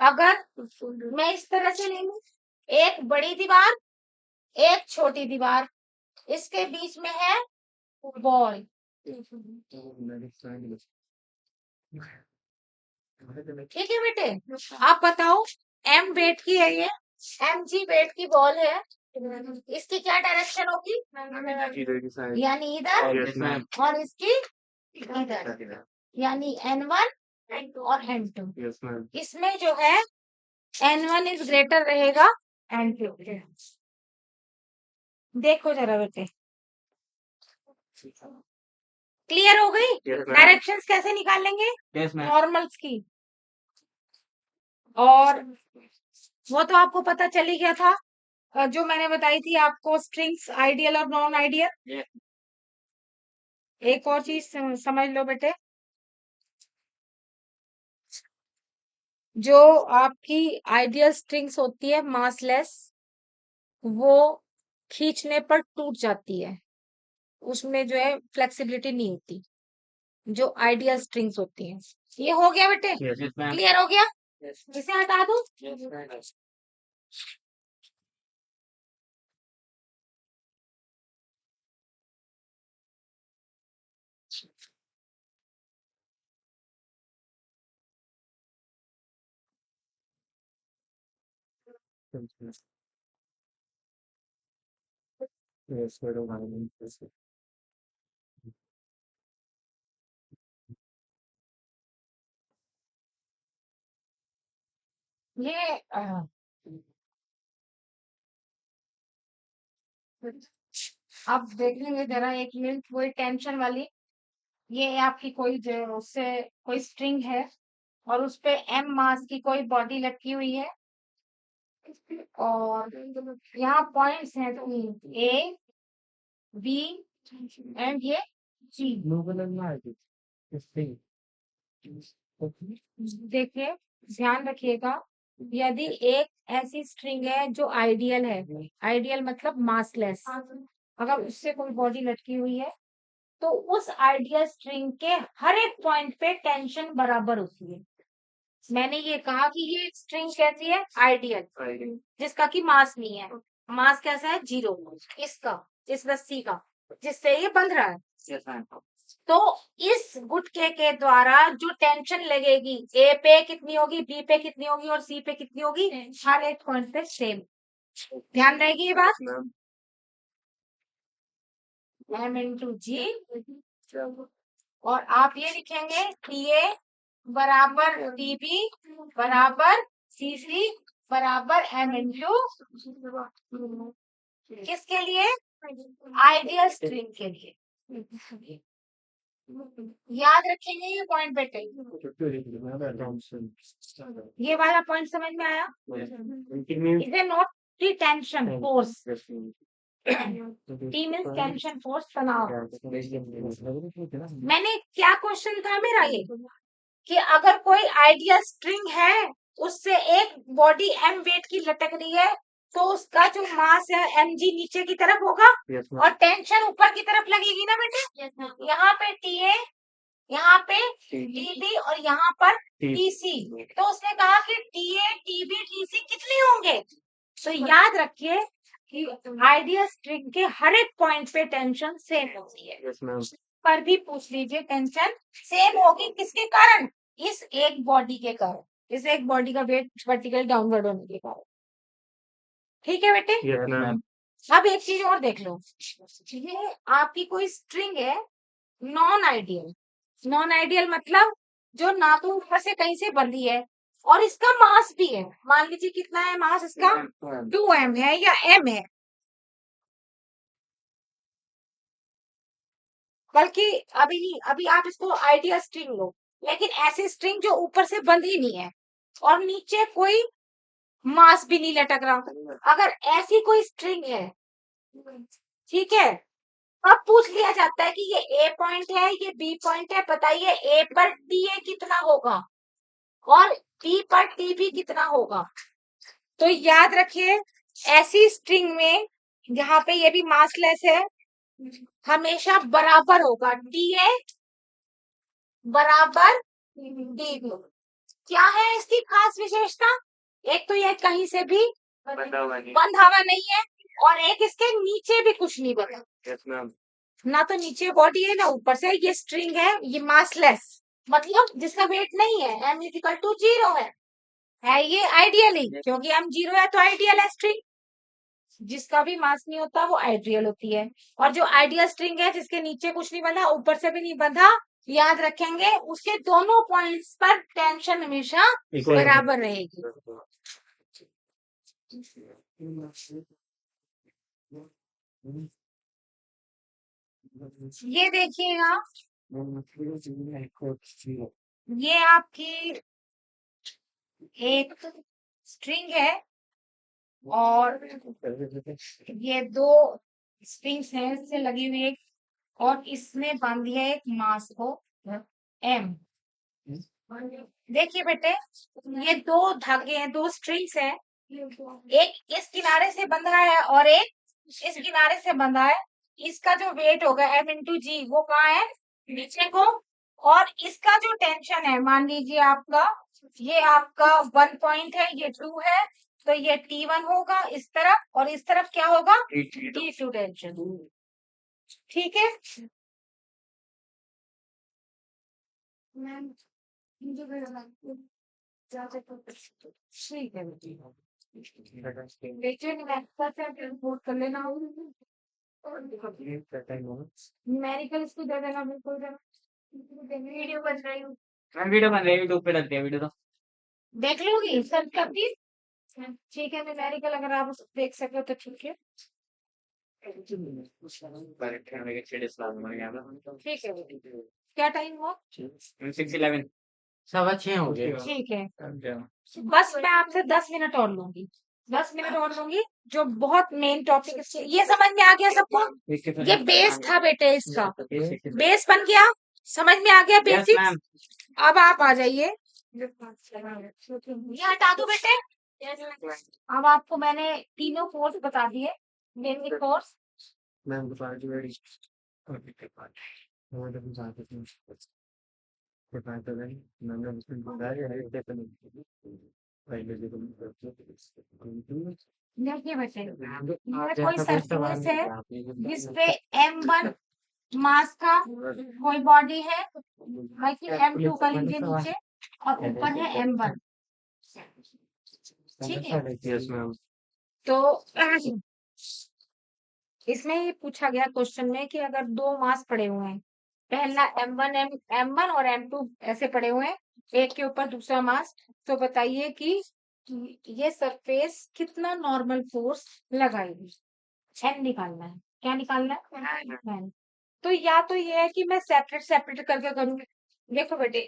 अगर मैं इस तरह से ले लूं, एक बड़ी दीवार एक छोटी दीवार, इसके बीच में है बॉल, ठीक है बेटे, आप बताओ, m वेट की है ये, mg वेट की बॉल है, इसकी क्या डायरेक्शन होगी? इधर की साइड। यानी इधर, यस मैम। और इसकी इधर, यानी n1 और n2। Yes ma'am. इसमें जो है n1 इज ग्रेटर रहेगा n2। देखो जरा बेटे, क्लियर हो गई? Yes ma'am. डायरेक्शंस कैसे निकालेंगे? Yes ma'am. नॉर्मल्स की, और वो तो आपको पता चल ही गया था, जो मैंने बताई थी आपको, स्ट्रिंग्स आइडियल और नॉन आइडियल। एक और चीज समझ लो बेटे, जो आपकी आइडियल स्ट्रिंग्स होती है मासलेस, वो खींचने पर टूट जाती है, उसमें जो है फ्लेक्सिबिलिटी नहीं होती, जो आइडियल स्ट्रिंग्स होती हैं। ये हो गया बेटे? Yes ma'am. क्लियर हो गया? इसे हटा दूं? Yes ma'am. Yes madam. ये आप देख लेंगे जरा, एक मिनट, कोई टेंशन वाली, ये आपकी कोई उससे कोई स्ट्रिंग है और उस पे m मास की कोई बॉडी लटकी हुई है, और यहाँ पॉइंट्स हैं A, B एंड ये C। ब्लू कलर में आएगी स्ट्रिंग। देखिए, ध्यान रखिएगा, यदि एक ऐसी स्ट्रिंग है जो आइडियल है, आइडियल मतलब मासलेस, अगर उससे कोई बॉडी लटकी हुई है, तो उस आइडियल स्ट्रिंग के हर एक पॉइंट पे टेंशन बराबर होती है। मैंने ये कहा कि ये स्ट्रिंग कैसी है? आइडियल, जिसका कि मास नहीं है। मास कैसा है? 0, इसका, इस रस्सी का, जिससे ये बंध रहा है। तो इस गुटके के द्वारा जो टेंशन लगेगी, ए पे कितनी होगी, बी पे कितनी होगी और सी पे कितनी होगी, हर एक पॉइंट पे सेम। ध्यान रहेगी ये बात। m इंटू जी, और आप ये लिखेंगे टी ए बराबर टी बी बराबर सी सी बराबर m इंटू, किसके लिए? आइडियल स्ट्रिंग के लिए। याद रखेंगे ये पॉइंट बेटे, ये वाला पॉइंट समझ में आया? इसे note T tension force, T means tension force, तनाव। मैंने क्या क्वेश्चन था मेरा ये, कि अगर कोई आइडियल स्ट्रिंग है, उससे एक बॉडी m वेट की लटक रही है, तो उसका जो मास है mg नीचे की तरफ होगा और टेंशन ऊपर की तरफ लगेगी ना बेटे। यहाँ पे TA, यहाँ पे TB और यहाँ पर TC। तो उसने कहा कि TA, TB, TC कितने होंगे? तो याद रखिए कि आइडियल स्ट्रिंग के हर एक पॉइंट पे टेंशन सेम होती है। पर भी पूछ लीजिए, टेंशन सेम होगी किसके कारण? इस एक बॉडी के कारण, इस एक बॉडी का वेट वर्टिकल डाउनवर्ड होने के कारण। ठीक है बेटे? अब एक चीज और देख लो, ये आपकी कोई स्ट्रिंग है नॉन आइडियल। नॉन आइडियल मतलब जो ना तो ऊपर से कहीं से बंधी है और इसका मास भी है। मान लीजिए कितना है मास इसका? 2m है या m है, बल्कि अभी आप इसको आइडियल स्ट्रिंग लो, लेकिन ऐसी स्ट्रिंग जो ऊपर से बंधी नहीं है और नीचे कोई मास भी नहीं लटक रहा, अगर ऐसी कोई स्ट्रिंग है, ठीक है, अब पूछ लिया जाता है कि ये ए पॉइंट है, ये बी पॉइंट है, बताइए ए पर टीए कितना होगा और बी पर टीबी कितना होगा। तो याद रखिए, ऐसी स्ट्रिंग में जहां पे ये भी मासलेस है, हमेशा बराबर होगा, टीए बराबर टीबी। क्या है इसकी खास विशेषता? एक तो ये कहीं से भी बंधा हुआ नहीं है, और एक इसके नीचे भी कुछ नहीं बना, ना तो नीचे बॉडी है ना ऊपर से, ये स्ट्रिंग है, ये मासलेस, मतलब जिसका वेट नहीं है, m इक्वल टू 0 है ये आइडियली, क्योंकि m 0 है तो आइडियल है स्ट्रिंग। जिसका भी मास नहीं होता वो आइडियल होती है। और जो आइडियल स्ट्रिंग है जिसके नीचे कुछ नहीं बंधा, ऊपर से भी नहीं बंधा, याद रखेंगे उसके दोनों पॉइंट्स पर टेंशन हमेशा बराबर रहेगी। ये देखिएगा, ये आपकी एक स्ट्रिंग है और ये दो स्ट्रिंग्स हैं इससे लगी हुई एक, और इसने बांध दिया एक मास को m। देखिए बेटे, ये दो धागे हैं, दो स्ट्रिंग्स हैं, एक इस किनारे से बंधा है और एक इस किनारे से बंधा है। इसका जो वेट होगा m इंटू जी वो कहाँ है, नीचे को। और इसका जो टेंशन है, मान लीजिए आपका ये आपका 1 पॉइंट है, ये 2 है, तो ये T1 होगा इस तरफ, और इस तरफ क्या होगा, T2 टेंशन। ठीक है, ठीक है, देखिए नोट कर लेना, न्यूमेरिकल इसको दे देना बिल्कुल जरा। वीडियो बन रही हूँ, मैम वीडियो बन रही है, यूट्यूब पे डलती है वीडियो तो। देख लोगी सर कभी। ठीक है, न्यूमेरिकल अगर आप देख सके तो ठीक है। ठीक है, क्या टाइम हुआ, 6:11 6:06 हो गए। ठीक है, बस मैं आपसे 10 मिनट और लूंगी, 10 मिनट और लूंगी। जो बहुत मेन टॉपिक, ये समझ में आ गया सबको, ये बेस था बेटे, इसका बेस बन गया, समझ में आ गया बेसिक। अब आप आ जाइए, ये हटा दो बेटे। अब आपको मैंने तीनों कोर्स बता दिए, बेसिक कोर्स। मैम देखिए बेटे, ये कोई सरफेस है जिसपे m1 मास का कोई बॉडी है, बाकी m2 का लीजिए नीचे, और ऊपर है m1। ठीक है, यस मैम। तो इसमें ये पूछा गया क्वेश्चन में कि अगर दो मास पड़े हुए हैं, पहला m1 और m2 ऐसे पड़े हुए हैं, एक के ऊपर दूसरा मास, तो बताइए कि ये सरफेस कितना नॉर्मल फोर्स लगाएगी। n निकालना है, क्या निकालना है, n। तो या तो ये है कि मैं सेपरेट सेपरेट करके करूंगी। देखो बेटे,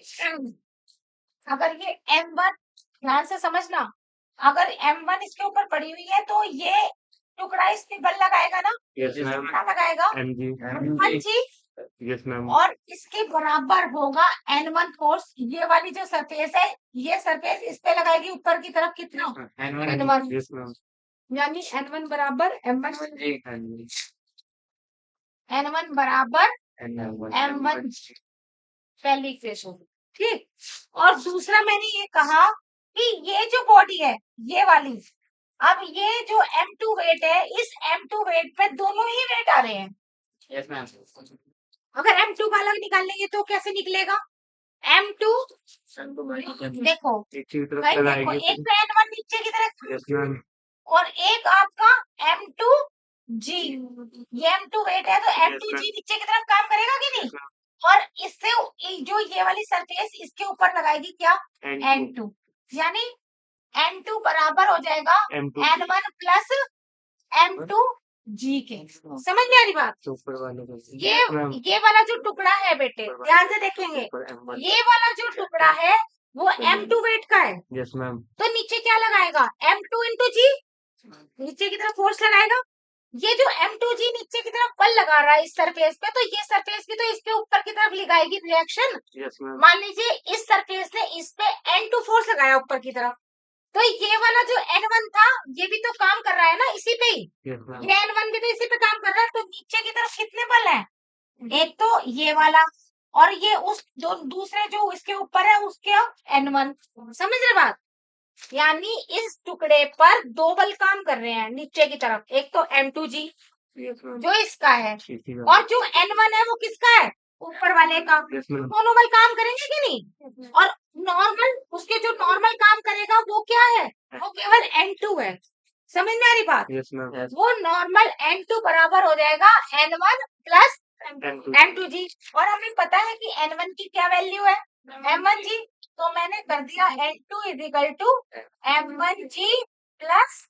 अगर ये m1, ध्यान से समझना, अगर m1 इसके ऊपर पड़ी हुई है तो ये टुकड़ा इस पे बल लगाएगा ना, यस मैम। कितना लगाएगा, एमजी। जी। Yes ma'am. और इसके बराबर होगा n1 फोर्स। ये वाली जो सरफेस है, ये सरफेस इस पे लगाएगी ऊपर की तरफ, कितना, n1। Yes ma'am. यानी n1 बराबर m1, जी। n1 बराबर m1 पहली इक्वेशन। ठीक, और दूसरा मैंने ये कहा कि ये जो बॉडी है ये वाली, अब ये जो m2 वेट है, इस m2 वेट पे दोनों ही वेट आ रहे हैं। Yes ma'am. अगर m2 का अलग निकालेंगे तो कैसे निकलेगा, m2 देखो, भाई देखो, एक तो n1 नीचे की तरफ, यस मैम। और एक आपका m2 g, ये m2 वेट है तो m2 g नीचे की तरफ काम करेगा कि नहीं, और इससे जो ये वाली सरफेस इसके ऊपर लगाएगी क्या, n2, यानी n2 बराबर हो जाएगा n1 प्लस m2 g के। समझ में आ रही बात, ये वाला जो टुकड़ा है बेटे, ध्यान से देखेंगे, ये वाला जो टुकड़ा है वो m2 वेट का है, यस मैम। तो नीचे क्या लगाएगा, m2 इंटू जी, नीचे की तरफ फोर्स लगाएगा। ये जो m2g नीचे की तरफ बल लगा रहा है इस सरफेस पे, तो ये सरफेस भी तो इसके ऊपर की तरफ लगाएगी रिएक्शन। Yes ma'am. मान लीजिए इस सरफेस ने इस पे n2 फोर्स लगाया ऊपर की तरफ, तो ये वाला जो n1 था ये भी तो काम कर रहा है ना इसी पे ही, यस मैम। ये n1 भी तो इसी पे काम कर रहा है, तो नीचे की तरफ कितने बल है, एक तो ये वाला, और ये उस जो दूसरे जो इसके ऊपर है उसके n1। समझ रहे बात, यानी इस टुकड़े पर दो बल काम कर रहे हैं नीचे की तरफ, एक तो m2g यस मैम। जो इसका है, और जो n1 है वो किसका है, ऊपर वाले का, Yes, ma'am. दोनों बल काम करेंगे कि नहीं? और नॉर्मल, उसके जो नॉर्मल काम करेगा वो क्या है? वो केवल N2 है। समझ में आ रही बात? Yes, ma'am. Yes. वो नॉर्मल N2 बराबर हो जाएगा N1 प्लस M2. M2G। और हमें पता है कि N1 की क्या वैल्यू है? M1G। तो मैंने कर दिया N2 is equal to M1G plus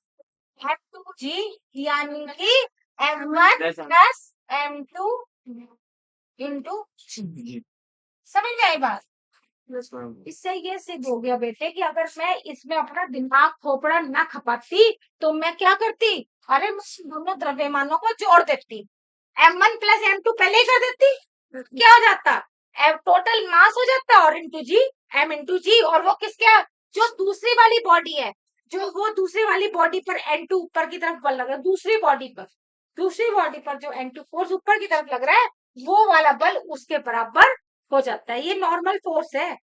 M2G, यानी कि M1 Yes, ma'am. Plus M2 into G। G. समझ में आई बात? Yes, ma'am. इससे ये सिद्ध हो गया बेटे कि अगर मैं इसमें अपना दिमाग खोपड़ा ना खपाती तो मैं क्या करती? अरे मैं दोनों द्रव्यमानों को जोड़ देती, M1 प्लस M2 पहले ही कर देती, क्या हो जाता? टोटल मास हो जाता और इंटू जी, M इंटू जी। और वो किसके, जो दूसरी वाली बॉडी है, जो वो दूसरी वाली बॉडी पर N2 ऊपर की तरफ बल लग रहा है, दूसरी बॉडी पर जो N2 फोर्स ऊपर की तरफ लग रहा है, वो वाला बल उसके बराबर हो जाता है। ये नॉर्मल फोर्स है।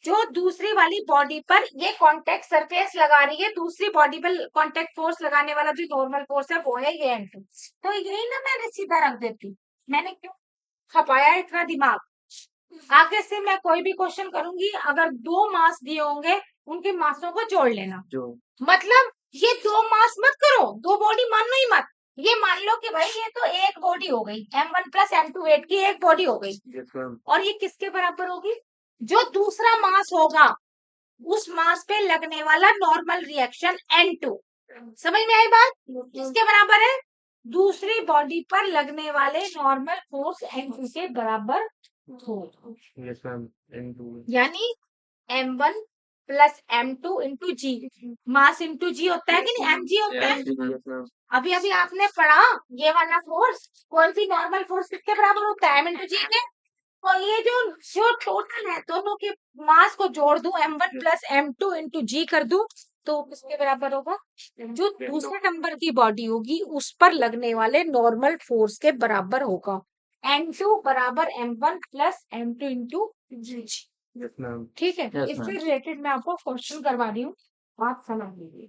जो दूसरी वाली बॉडी पर ये कांटेक्ट सरफेस लगा रही है, दूसरी बॉडी पर कांटेक्ट फोर्स लगाने वाला जो नॉर्मल फोर्स है वो है ये N2। तो यही ना मैंने सीधा रख देती। मैंने क्यों खपाया इतना दिमाग? आगे से मैं कोई भी क्वेश्चन करूंगी, अगर दो मास दिए होंगे उनके मासों को जोड़ लेना। जो मतलब ये दो मास मत करो, दो बॉडी मानो ही मत। ये मान लो कि भाई ये तो एक बॉडी हो गई, M1 प्लस M2 8 की एक बॉडी हो गई। Yes, ma'am. और ये किसके बराबर होगी? जो दूसरा मास होगा उस मास पे लगने वाला नॉर्मल रिएक्शन N2। समझ में आई बात? किसके बराबर है? दूसरी बॉडी पर लगने वाले नॉर्मल फोर्स N2 के बराबर हो। Yes, ma'am. M2. यानी M1 प्लस M2 इंटू जी, मास इंटू जी होता है कि नहीं? mg होता है। Yes, ma'am. अभी अभी आपने पढ़ा ये वाला फोर्स, कौन सी नॉर्मल फोर्स किसके बराबर होता है? M इंटू जी के। और ये जो टोटल है दोनों के मास को जोड़ दूं, M1 प्लस M2 इंटू जी कर दूं, तो किसके बराबर होगा? जो दूसरे नंबर की बॉडी होगी उस पर लगने वाले नॉर्मल फोर्स के बराबर होगा। N2 बराबर M1 प्लस M2 इंटू जी। Yes, ma'am. ठीक है? Yes, इससे ma'am. रिलेटेड मैं आपको क्वेश्चन करवा रही हूँ, बात समझ लीजिए।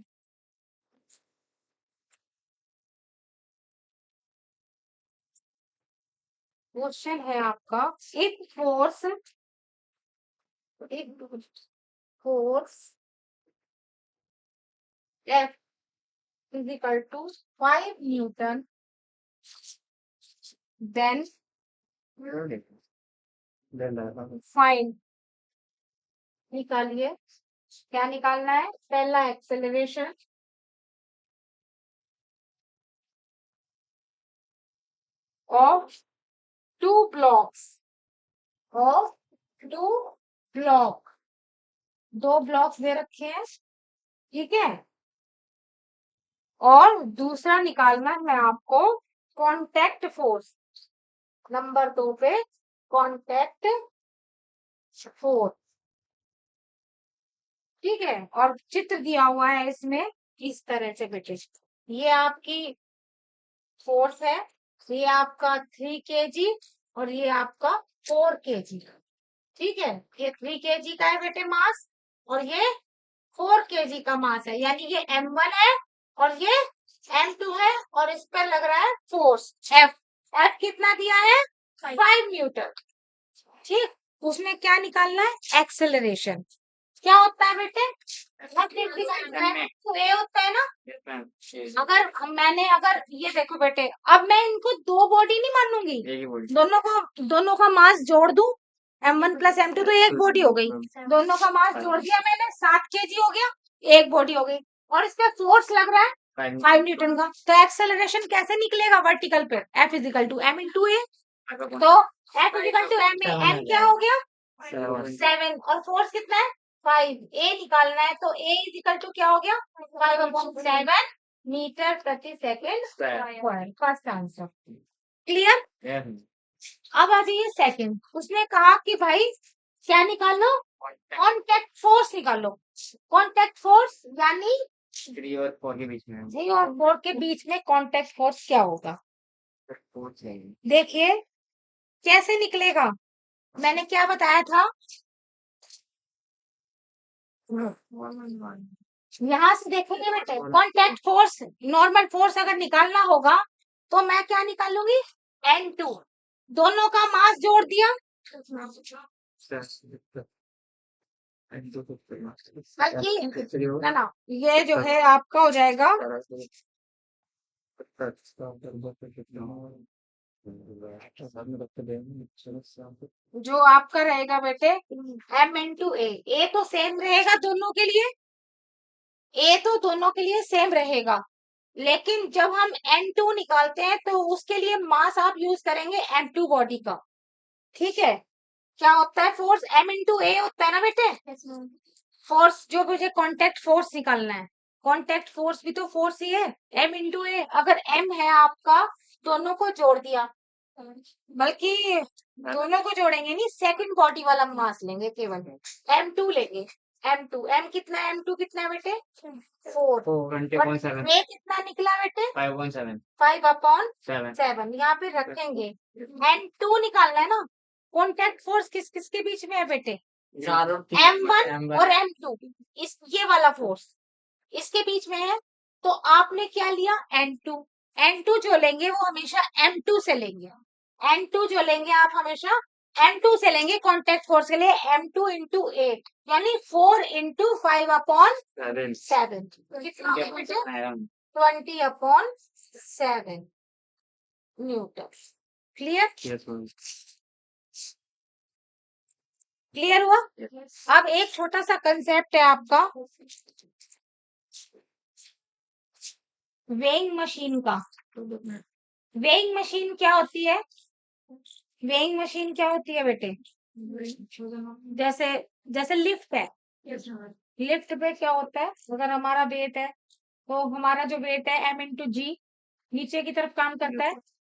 क्वेश्चन है आपका, एक force F is equal to 5 Newton, then Then find, निकालिए। क्या निकालना है? पहला acceleration, of two blocks, of two block, दो ब्लॉक्स दे रखे हैं, ठीक है। और दूसरा निकालना है आपको कांटेक्ट फोर्स, नंबर 2 पे कांटेक्ट फोर्स, ठीक है। और चित्र दिया हुआ है इसमें इस तरह से बेटे, ये आपकी फोर्स है, ये आपका 3 kg और ये आपका 4 kg, ठीक है। ये 3 kg का है बेटे मास और ये 4 kg का मास है, यानी ये M1 है और ये M2 है और इस पर लग रहा है फोर्स F। F कितना दिया है? 5 न्यूटन, ठीक। उसमें क्या निकालना है? एक्सेलरेशन। क्या होता है बेटे? तो ये होता है ना। अगर ये देखो बेटे, अब मैं इनको दो बॉडी नहीं मानूंगी, दोनों का मास जोड़ दूं, M1 प्लस M2 तो एक बॉडी हो गई, दोनों का मास जोड़ दिया मैंने, 7 kg हो गया, एक बॉडी हो गई। और इस पे फोर्स लग रहा है 5 न्यूटन का। तो एक्सेलरेशन कैसे निकलेगा वर्टिकल पे? F is equal to M into A. तो F इजिकल टू M में M क्या हो गया? 7 और फोर्स कितना है? 5। ए निकालना है तो ए इजिकल टू क्या हो गया? 5/7 मीटर प्रति second square. First answer clear. Yes. अब आ जाइए सेकंड। उसने कहा कि भाई क्या निकालो? कांटेक्ट फोर्स निकालो। कांटेक्ट फोर्स यानी 3 और 4 के बीच में 3 और 4 के बीच में कांटेक्ट फोर्स क्या होगा? फोर्स है। देखिए कैसे निकलेगा, मैंने क्या बताया था? यहाँ से देखेंगे बेटे, कांटेक्ट फोर्स, नॉर्मल फोर्स अगर निकालना होगा तो मैं क्या निकालूंगी? N2। दोनों का मास जोड़ दिया, बल्कि ना ना ये जो है आपका हो जाएगा जो आपका रहेगा बेटे M × A तो सेम रहेगा दोनों के लिए, ए तो दोनों के लिए सेम रहेगा, लेकिन जब हम N2 निकालते हैं तो उसके लिए मास आप यूज करेंगे M2 बॉडी का। ठीक है, क्या होता है फोर्स M × A होता है ना बेटे, फोर्स जो मुझे कांटेक्ट फोर्स निकालना है, कांटेक्ट फोर्स भी तो फोर्स ही है, M × A। अगर M है आपका, दोनों को जोड़ दिया, बल्कि दोनों को जोड़ेंगे नहीं, सेकंड बॉडी वाला मास लेंगे, केवल M2 लेंगे। M कितना कितना है बेटे 4, और 20.7 A कितना निकला बेटे 5.7 5/7, यहाँ पे रखेंगे। N2 निकालना है ना, कॉन्टैक्ट फोर्स किस किसके बीच में है बेटे, M1 और M2, इस ये वाला फोर्स इसके बीच में है, तो आपने क्या लिया N2 जो लेंगे वो हमेशा M2 से लेंगे, N2 जो लेंगे आप हमेशा M2 से लेंगे कॉन्टैक्ट फोर्स के लिए, M2 × 8 यानी 4 × 5/7, कितना होगा बेटे 20/7 Newton. Clear, Yes, ma'am. Clear हुआ। अब एक छोटा सा कंसेप्ट है आपका वेइंग मशीन का। वेइंग मशीन क्या होती है, वेइंग मशीन क्या होती है बेटे, जैसे जैसे लिफ्ट है, लिफ्ट पे क्या होता है, अगर हमारा वेट है तो हमारा जो वेट है M × G नीचे की तरफ काम करता है,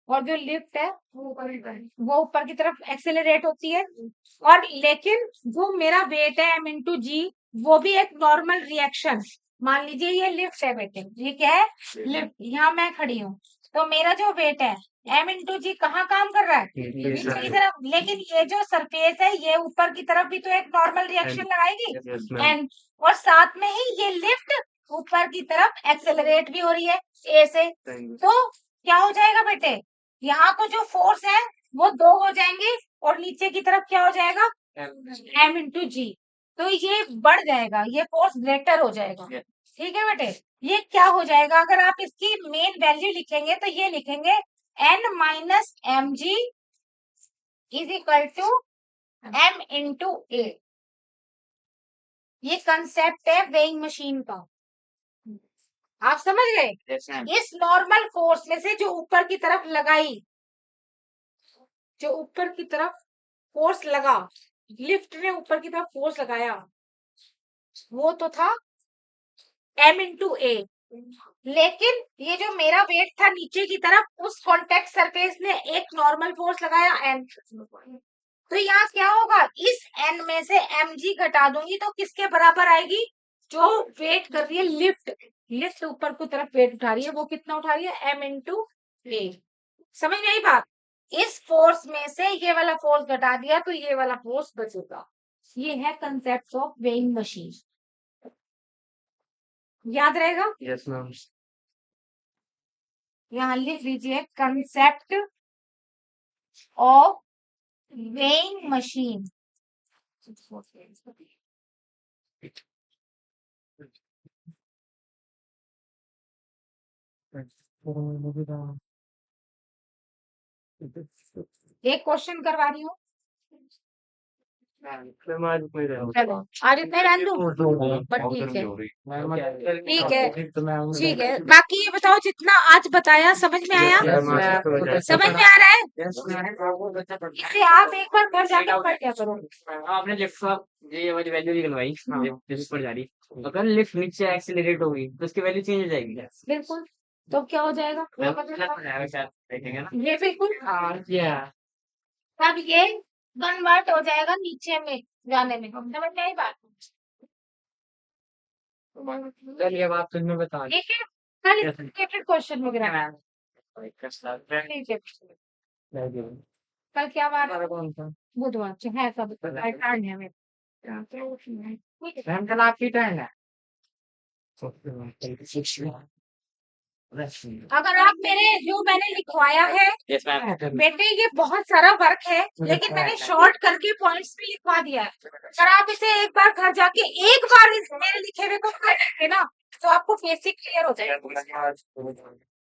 और जो लिफ्ट है वो ऊपर की तरफ एक्सेलरेट होती है, और लेकिन जो मेरा वेट है M × G वो भी एक नॉर्मल रिएक्शन, मान लीजिए ये लिफ्ट है बेटे, ये क्या है लिफ्ट, यहाँ मैं खड़ी हूँ, तो मेरा जो वेट है M × G कहाँ काम कर रहा है नीचे की तरफ, लेकिन ये जो सरफेस है ये ऊपर की तरफ भी तो एक नॉर्मल रिएक्शन लगाएगी, Yes, ma'am. एंड और साथ में ही ये लिफ्ट ऊपर की तरफ एक्सेलरेट भी हो रही है ए से, Thank you. तो क्या हो जाएगा बेटे, यहाँ को जो फोर्स है वो 2 हो जाएंगे, और नीचे की तरफ क्या हो जाएगा M × G, तो ये बढ़ जाएगा, ये फोर्स ग्रेटर हो जाएगा। Yeah. ठीक है बेटे, ये क्या हो जाएगा, अगर आप इसकी मेन वैल्यू लिखेंगे तो ये लिखेंगे N - mg = M × A। ये कंसेप्ट है वेइंग मशीन का, आप समझ गए। Yes, ma'am. इस नॉर्मल फोर्स में से जो ऊपर की तरफ लगाई, जो ऊपर की तरफ फोर्स लगा, लिफ्ट ने ऊपर की तरफ फोर्स लगाया, वो तो था M × A, लेकिन ये जो मेरा वेट था नीचे की तरफ, उस कॉन्टेक्ट सरफेस ने एक नॉर्मल फोर्स लगाया N, तो यहाँ क्या होगा, इस N में से mg घटा दूंगी तो किसके बराबर आएगी, जो वेट कर रही है लिफ्ट, लिफ्ट ऊपर की तरफ वेट उठा रही है, वो कितना उठा रही है M × A। समझ में आई बात, इस फोर्स में से ये वाला फोर्स घटा दिया तो ये वाला फोर्स बचेगा। ये है कंसेप्ट ऑफ वेइंग मशीन, याद रहेगा। Yes, ma'am. यहाँ लिख लीजिए कंसेप्ट ऑफ वेइंग मशीन। एक क्वेश्चन करवा रही हूँ, Ma'am, आज कोई रहा चलो आज इतना ही रहने दूं, बट ठीक है, ठीक है, ठीक है। बाकी ये बताओ, जितना आज बताया समझ में आया, समझ में आ रहा है, इसे आप एक बार घर जाकर पढ़ क्या करो। आपने लिफ्ट का ये वाली वैल्यू निकलवाई, लिफ्ट पर जा रही, अगर लिफ्ट नीचे एक्सीलरेट होगी तो उसकी वैल्यू चेंज हो जाएगी। बिल्कुल, तो क्या हो जाएगा, देखेंगे ना। ये बिल्कुल, Yeah. अब ये कन्वर्ट हो जाएगा नीचे में जाने में, समझ में आई बात। चलिए अब आप तुम्हें बता ठीक है, कल इंटीग्रेटेड क्वेश्चन वगैरह, ठीक है। कल क्या बात है, कौन सा बुधवार है, सब टर्न है मेरा, ठीक है। मैम कल आपकी टर्न है। अगर आप जो मैंने लिखवाया है Yes, ma'am. बेटे ये बहुत सारा वर्क है, लेकिन मैंने शॉर्ट करके पॉइंट्स भी लिखवा दिया है। अगर आप इसे एक बार घर जाके एक बार मेरे लिखे हुए को पढ़ेंगे ना, तो आपको बेसिक क्लियर हो जाएगा।